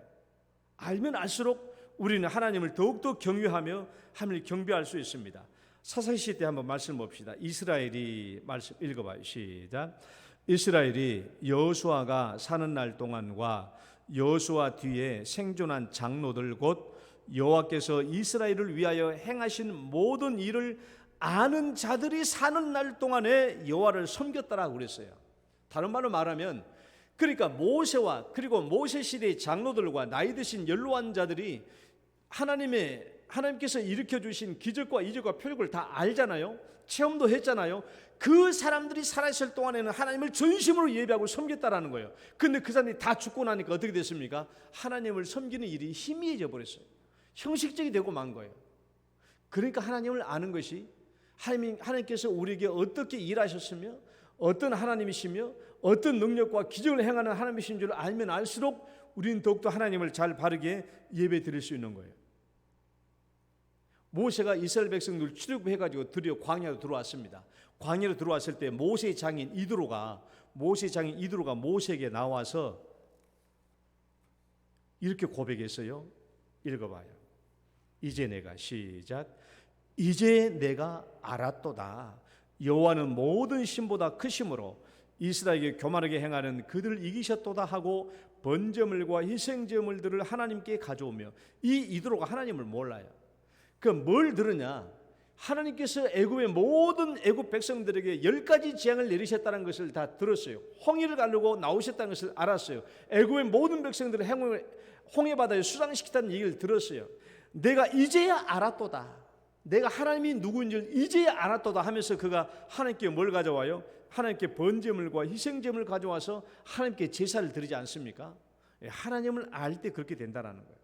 알면 알수록 우리는 하나님을 더욱더 경외하며 하나님을 경배할 수 있습니다. 사사기 때 한번 말씀 봅시다. 이스라엘이 말씀 읽어봐요. 시작. 이스라엘이 여호수아가 사는 날 동안과 여호수아 뒤에 생존한 장로들 곧 여호와께서 이스라엘을 위하여 행하신 모든 일을 아는 자들이 사는 날 동안에 여호와를 섬겼다라고 그랬어요. 다른 말로 말하면, 그러니까 모세와 그리고 모세 시대의 장로들과 나이 드신 연로한 자들이 하나님께서 일으켜 주신 기적과 이적과 표적을 다 알잖아요. 체험도 했잖아요. 그 사람들이 살아있을 동안에는 하나님을 전심으로 예배하고 섬겼다라는 거예요. 그런데 그 사람들이 다 죽고 나니까 어떻게 됐습니까? 하나님을 섬기는 일이 희미해져 버렸어요. 형식적이 되고 만 거예요. 그러니까 하나님을 아는 것이, 하나님께서 우리에게 어떻게 일하셨으며 어떤 하나님이시며 어떤 능력과 기적을 행하는 하나님이신 줄 알면 알수록 우리는 더욱더 하나님을 잘 바르게 예배 드릴 수 있는 거예요. 모세가 이스라엘 백성들 출애굽해가지고 드디어 광야로 들어왔습니다. 광야로 들어왔을 때 모세의 장인 이드로가 모세에게 나와서 이렇게 고백했어요. 읽어봐요. 이제 내가 시작. 이제 내가 알았도다. 여호와는 모든 신보다 크심으로 이스라엘에게 교만하게 행하는 그들을 이기셨도다 하고 번제물과 희생제물들을 하나님께 가져오며, 이 이드로가 하나님을 몰라요. 그 뭘 들으냐? 하나님께서 애굽의 모든 애굽 백성들에게 10가지 재앙을 내리셨다는 것을 다 들었어요. 홍해를 가르고 나오셨다는 것을 알았어요. 애굽의 모든 백성들을 홍해 바다에 수장시켰다는 얘기를 들었어요. 내가 이제야 알았도다. 내가 하나님이 누구인지 이제야 알았도다 하면서 그가 하나님께 뭘 가져와요? 하나님께 번제물과 희생제물을 가져와서 하나님께 제사를 드리지 않습니까? 하나님을 알 때 그렇게 된다는 거예요.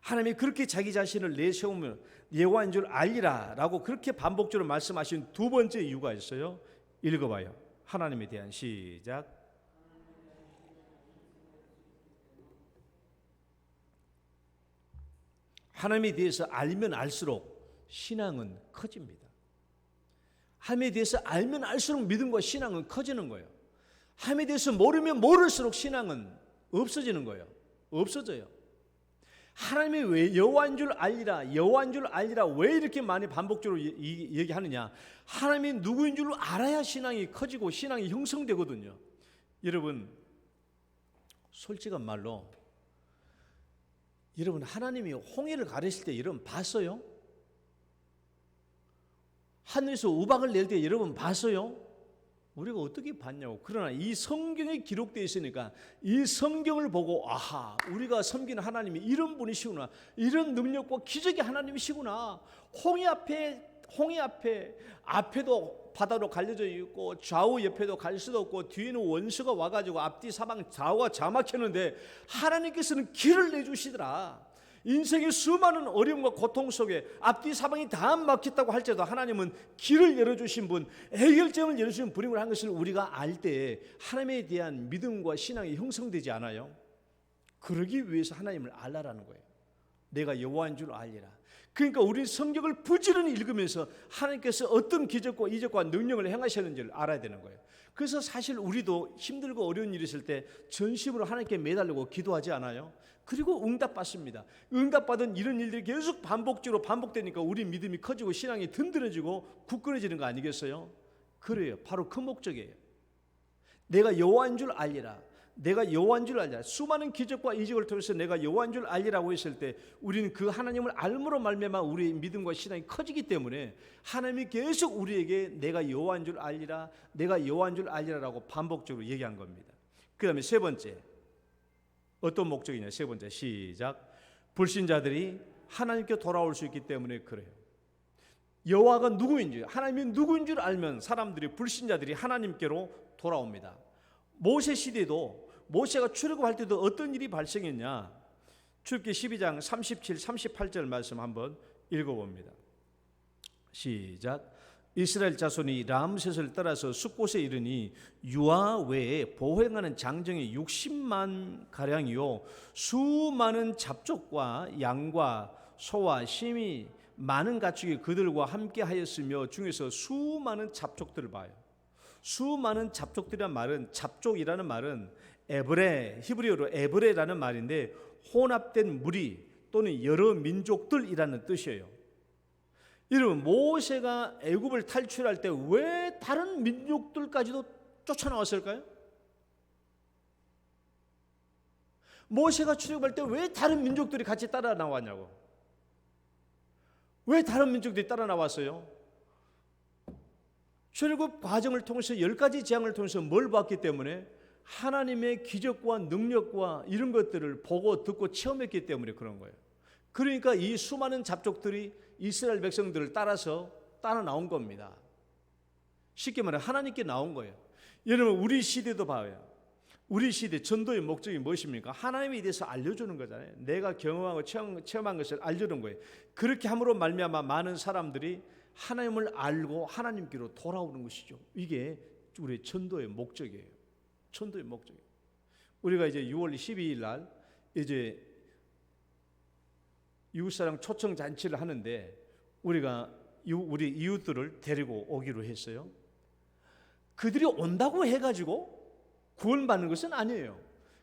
하나님이 그렇게 자기 자신을 내세우며 여호와인 줄 알리라 라고 그렇게 반복적으로 말씀하신 두 번째 이유가 있어요. 읽어봐요. 하나님에 대한. 시작. 하나님에 대해서 알면 알수록 신앙은 커집니다. 하나님에 대해서 알면 알수록 믿음과 신앙은 커지는 거예요. 하나님에 대해서 모르면 모를수록 신앙은 없어지는 거예요. 없어져요. 하나님이 왜 여호와인 줄 알리라, 여호와인 줄 알리라 왜 이렇게 많이 반복적으로 얘기하느냐? 하나님이 누구인 줄 알아야 신앙이 커지고 신앙이 형성되거든요. 여러분, 솔직한 말로 여러분, 하나님이 홍해를 가르실 때 여러분 봤어요? 하늘에서 우박을 낼 때 여러분 봤어요? 우리가 어떻게 봤냐고. 그러나 이 성경에 기록되어 있으니까 이 성경을 보고 아하, 우리가 섬기는 하나님이 이런 분이시구나, 이런 능력과 기적의 하나님이시구나. 홍해 앞에도 바다로 갈려져 있고 좌우 옆에도 갈 수도 없고 뒤에는 원수가 와가지고 앞뒤 사방 좌우가 자막혔는데 하나님께서는 길을 내주시더라. 인생의 수많은 어려움과 고통 속에 앞뒤 사방이 다 막혔다고 할지라도 하나님은 길을 열어주신 분, 해결점을 열어주신 분임을 한 것을 우리가 알 때 하나님에 대한 믿음과 신앙이 형성되지 않아요? 그러기 위해서 하나님을 알라라는 거예요. 내가 여호와인 줄 알리라. 그러니까 우리는 성경을 부지런히 읽으면서 하나님께서 어떤 기적과 이적과 능력을 행하셨는지를 알아야 되는 거예요. 그래서 사실 우리도 힘들고 어려운 일이 있을 때 전심으로 하나님께 매달리고 기도하지 않아요? 그리고 응답받습니다. 응답받은 이런 일들이 계속 반복적으로 반복되니까 우리 믿음이 커지고 신앙이 든든해지고 굳건해지는 거 아니겠어요? 그래요. 바로 그 목적이에요. 내가 여호와인 줄 알리라. 내가 여호와인 줄 알리라. 수많은 기적과 이적을 통해서 내가 여호와인 줄 알리라고 했을 때 우리는 그 하나님을 알므로 말미암아 우리의 믿음과 신앙이 커지기 때문에 하나님이 계속 우리에게 내가 여호와인 줄 알리라, 내가 여호와인 줄 알리라라고 반복적으로 얘기한 겁니다. 그 다음에 세 번째, 어떤 목적이냐? 세 번째, 시작. 불신자들이 하나님께 돌아올 수 있기 때문에 그래요. 여호와가 누구인지, 하나님이 누구인 줄 알면 사람들이, 불신자들이 하나님께로 돌아옵니다. 모세 시대도 모세가 출애굽할 때도 어떤 일이 발생했냐? 출애굽기 12장 37, 38절 말씀 한번 읽어봅니다. 시작. 이스라엘 자손이 람셋을 따라서 숫곳에 이르니 유아 외에 보행하는 장정이 60만 가량이요 수많은 잡족과 양과 소와 심이 많은 가축이 그들과 함께 하였으며 중에서 수많은 잡족들을 봐요. 수많은 잡족들이란 말은, 잡족이라는 말은 에브레, 히브리어로 에브레라는 말인데 혼합된 무리 또는 여러 민족들이라는 뜻이에요. 여러분, 모세가 애굽을 탈출할 때 왜 다른 민족들까지도 쫓아나왔을까요? 모세가 출애굽할 때 왜 다른 민족들이 같이 따라 나왔냐고. 왜 다른 민족들이 따라 나왔어요? 출애굽 과정을 통해서 10가지 재앙을 통해서 뭘 봤기 때문에 하나님의 기적과 능력과 이런 것들을 보고 듣고 체험했기 때문에 그런 거예요. 그러니까 이 수많은 잡족들이 이스라엘 백성들을 따라서 따라 나온 겁니다. 쉽게 말해 하나님께 나온 거예요. 여러분, 우리 시대도 봐요. 우리 시대 전도의 목적이 무엇입니까? 하나님에 대해서 알려주는 거잖아요. 내가 경험하고 체험한 것을 알려주는 거예요. 그렇게 함으로 말미암아 많은 사람들이 하나님을 알고 하나님께로 돌아오는 것이죠. 이게 우리의 전도의 목적이에요. 전도의 목적이에요. 우리가 이제 6월 12일 날 이제 이웃사랑 초청 잔치를 하는데 우리가 우리 이웃들을 데리고 오기로 했어요. 그들이 온다고 해가지고 구원받는 것은 아니에요.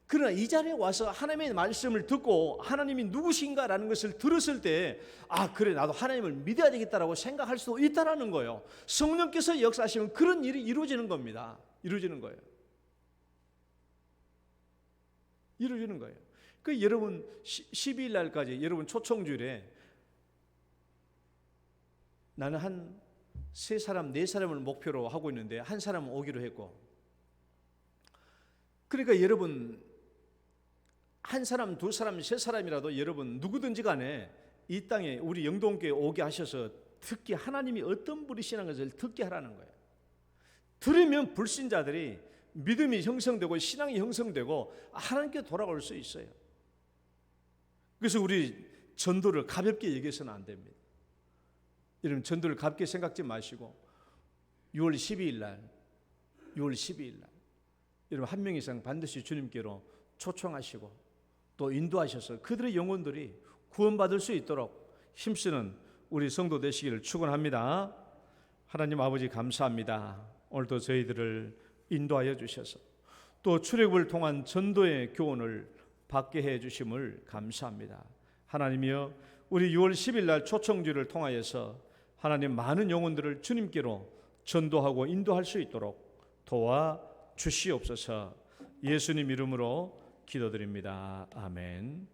그러나 이 자리에 와서 하나님의 말씀을 듣고 하나님이 누구신가라는 것을 들었을 때 그래, 나도 하나님을 믿어야 되겠다라고 생각할 수도 있다라는 거예요. 성령께서 역사하시면 그런 일이 이루어지는 겁니다. 이루어지는 거예요. 이루어지는 거예요. 그 여러분 12일 날까지 여러분 초청주일에 나는 한 3사람 4사람을 목표로 하고 있는데 한 사람은 오기로 했고, 그러니까 여러분 한 사람 2사람 3사람이라도 여러분 누구든지 간에 이 땅에 우리 영동교회에 오게 하셔서 특히 하나님이 어떤 분이시라는 것을 듣게 하라는 거예요. 들으면 불신자들이 믿음이 형성되고 신앙이 형성되고 하나님께 돌아올 수 있어요. 그래서 우리 전도를 가볍게 얘기해서는 안 됩니다. 여러분, 전도를 가볍게 생각지 마시고 6월 12일 날 여러분 한 명 이상 반드시 주님께로 초청하시고 또 인도하셔서 그들의 영혼들이 구원받을 수 있도록 힘쓰는 우리 성도 되시기를 축원합니다. 하나님 아버지 감사합니다. 오늘도 저희들을 인도하여 주셔서 또 출애굽을 통한 전도의 교훈을 받게 해 주심을 감사합니다. 하나님이여, 우리 6월 10일 날 초청주를 통하여서 하나님 많은 영혼들을 주님께로 전도하고 인도할 수 있도록 도와 주시옵소서. 예수님 이름으로 기도드립니다. 아멘.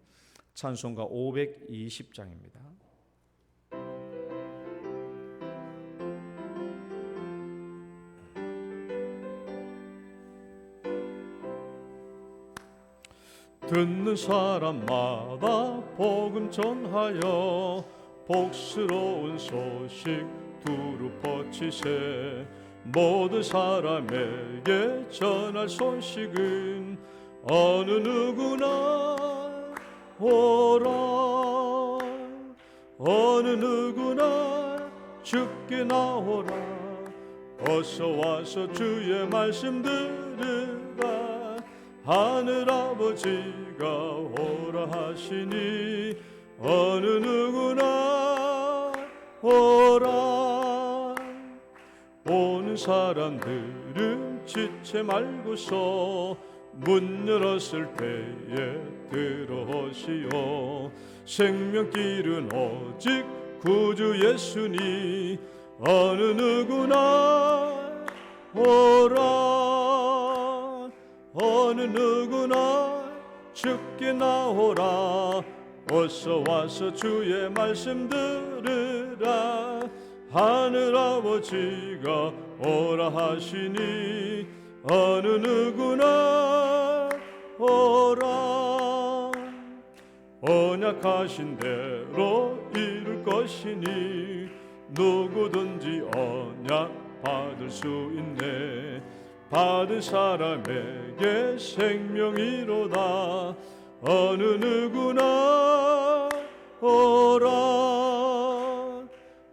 찬송가 520장입니다. 듣는 사람마다 복음 전하여 복스러운 소식 두루 퍼치세. 모든 사람에게 전할 소식은 어느 누구나 오라. 어느 누구나 주께 나오라. 어서 와서 주의 말씀 들으라. 하늘아버지가 오라 하시니 어느 누구나 오라. 오는 사람들은 지체 말고서 문 열었을 때에 들어오시오. 생명길은 오직 구주 예수니 어느 누구나 오라. 어느 누구나 주께 나오라. 어서 와서 주의 말씀 들으라. 하늘아버지가 오라 하시니 어느 누구나 오라. 언약하신 대로 이룰 것이니 누구든지 언약 받을 수 있네. 받은 사람에게 생명이로다. 어느 누구나 오라.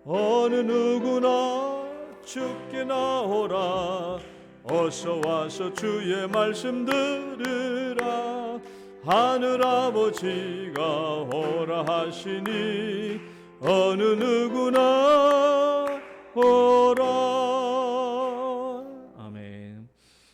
어느 누구나 주께 나오라. 어서 와서 주의 말씀 들으라. 하늘아버지가 오라 하시니 어느 누구나 오라. 아멘.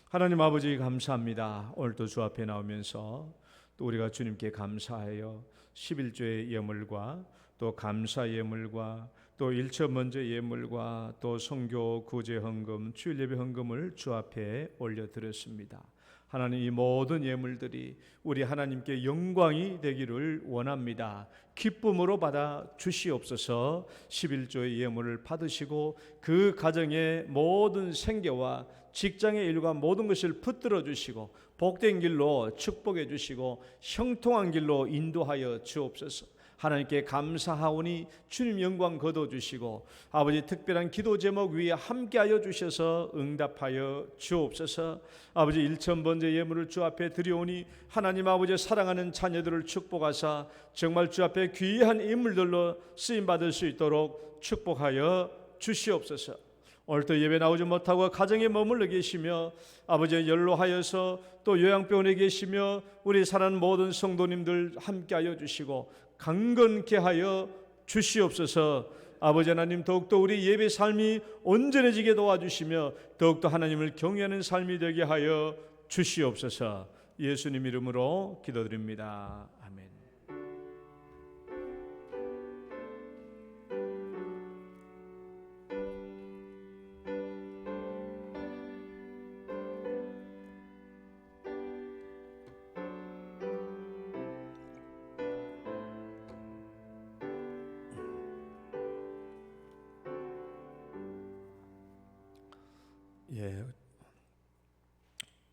하나님 아버지 감사합니다. 오늘도 주 앞에 나오면서 또 우리가 주님께 감사하여 11조의 예물과 또 감사 예물과 또 일처 먼저 예물과 또 선교 구제 헌금, 주일 예배 헌금을 주 앞에 올려드렸습니다. 하나님, 이 모든 예물들이 우리 하나님께 영광이 되기를 원합니다. 기쁨으로 받아 주시옵소서. 11조의 예물을 받으시고 그 가정의 모든 생계와 직장의 일과 모든 것을 붙들어 주시고 복된 길로 축복해 주시고 형통한 길로 인도하여 주옵소서. 하나님께 감사하오니 주님 영광 거둬주시고 아버지 특별한 기도 제목 위에 함께하여 주셔서 응답하여 주옵소서. 아버지 일천번째 예물을 주 앞에 드리오니 하나님 아버지 사랑하는 자녀들을 축복하사 정말 주 앞에 귀한 인물들로 쓰임받을 수 있도록 축복하여 주시옵소서. 오늘도 예배 나오지 못하고 가정에 머물러 계시며 아버지 연로하여서 또 요양병원에 계시며 우리 사랑하는 모든 성도님들 함께하여 주시고 강건케 하여 주시옵소서. 아버지 하나님, 더욱더 우리 예배 삶이 온전해지게 도와주시며 더욱더 하나님을 경외하는 삶이 되게 하여 주시옵소서. 예수님 이름으로 기도드립니다. 아멘.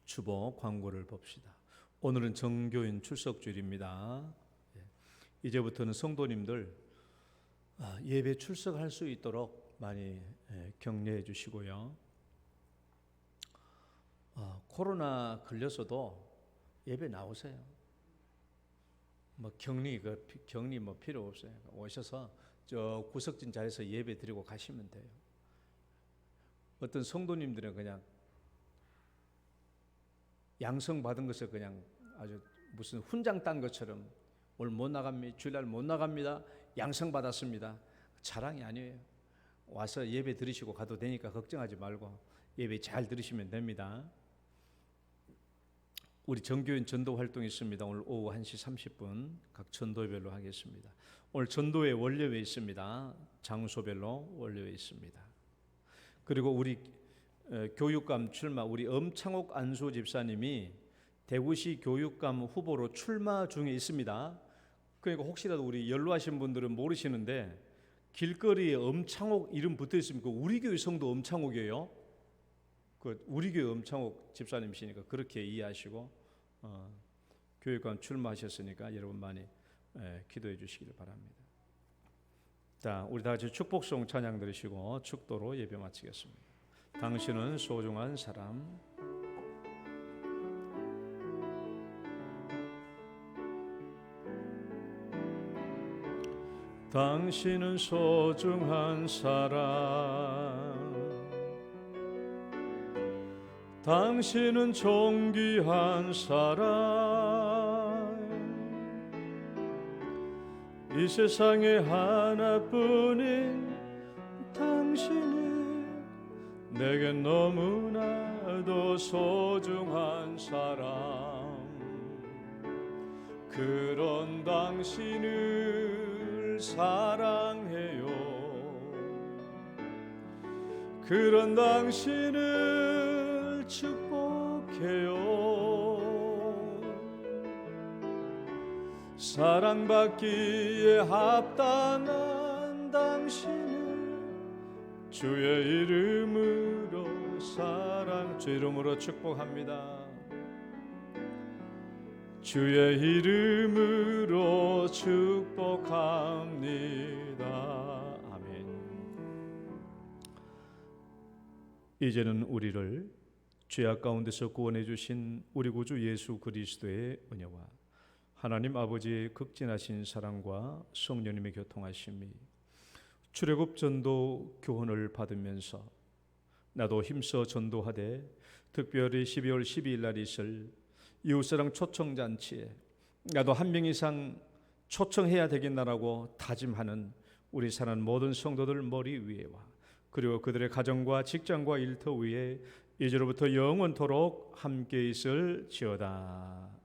주보 광고를 봅시다. 오늘은 정교인 출석주일입니다. 이제부터는 성도님들 예배 출석할 수 있도록 많이 격려해 주시고요. 코로나 걸려서도 예배 나오세요. 격리 필요 없어요. 오셔서 저 구석진 자리에서 예배 드리고 가시면 돼요. 어떤 성도님들은 그냥 양성 받은 것을 그냥 아주 무슨 훈장 딴 것처럼 오늘 못 나갑니다. 주일날 못 나갑니다. 양성 받았습니다. 자랑이 아니에요. 와서 예배 드리시고 가도 되니까 걱정하지 말고 예배 잘 들으시면 됩니다. 우리 정교인 전도 활동이 있습니다. 오늘 오후 1시 30분 각 전도별로 하겠습니다. 오늘 전도회 원료회 있습니다. 장소별로 원료회 있습니다. 그리고 우리 교육감 출마, 우리 엄창옥 안수 집사님이 대구시 교육감 후보로 출마 중에 있습니다. 그러니까 혹시라도 우리 연로하신 분들은 모르시는데 길거리에 엄창옥 이름 붙어 있으면 우리 교회 성도 엄창옥이에요. 우리 교회 엄창옥 집사님이시니까 그렇게 이해하시고 교육감 출마하셨으니까 여러분 많이 기도해 주시기를 바랍니다. 자, 우리 다 같이 축복송 찬양 들으시고 축도로 예배 마치겠습니다. 당신은 소중한 사람. 당신은 소중한 사람. 당신은 존귀한 사람. 이 세상에 하나뿐인 당신은 내게 너무나도 소중한 사람. 그런 당신을 사랑해요. 그런 당신을 축복해요. 사랑받기에 합당한 당신을 주의 이름으로 주의 이름으로 축복합니다. 주의 이름으로 축복합니다. 아멘. 이제는 우리를 죄악 가운데서 구원해 주신 우리 구주 예수 그리스도의 은혜와 하나님 아버지의 극진하신 사랑과 성령님의 교통하심이 출애굽 전도 교훈을 받으면서 나도 힘써 전도하되 특별히 12월 12일 날 있을 이웃사랑 초청잔치에 나도 한 명 이상 초청해야 되겠나라고 다짐하는 우리 사는 모든 성도들 머리 위에와 그리고 그들의 가정과 직장과 일터 위에 이제로부터 영원토록 함께 있을지어다.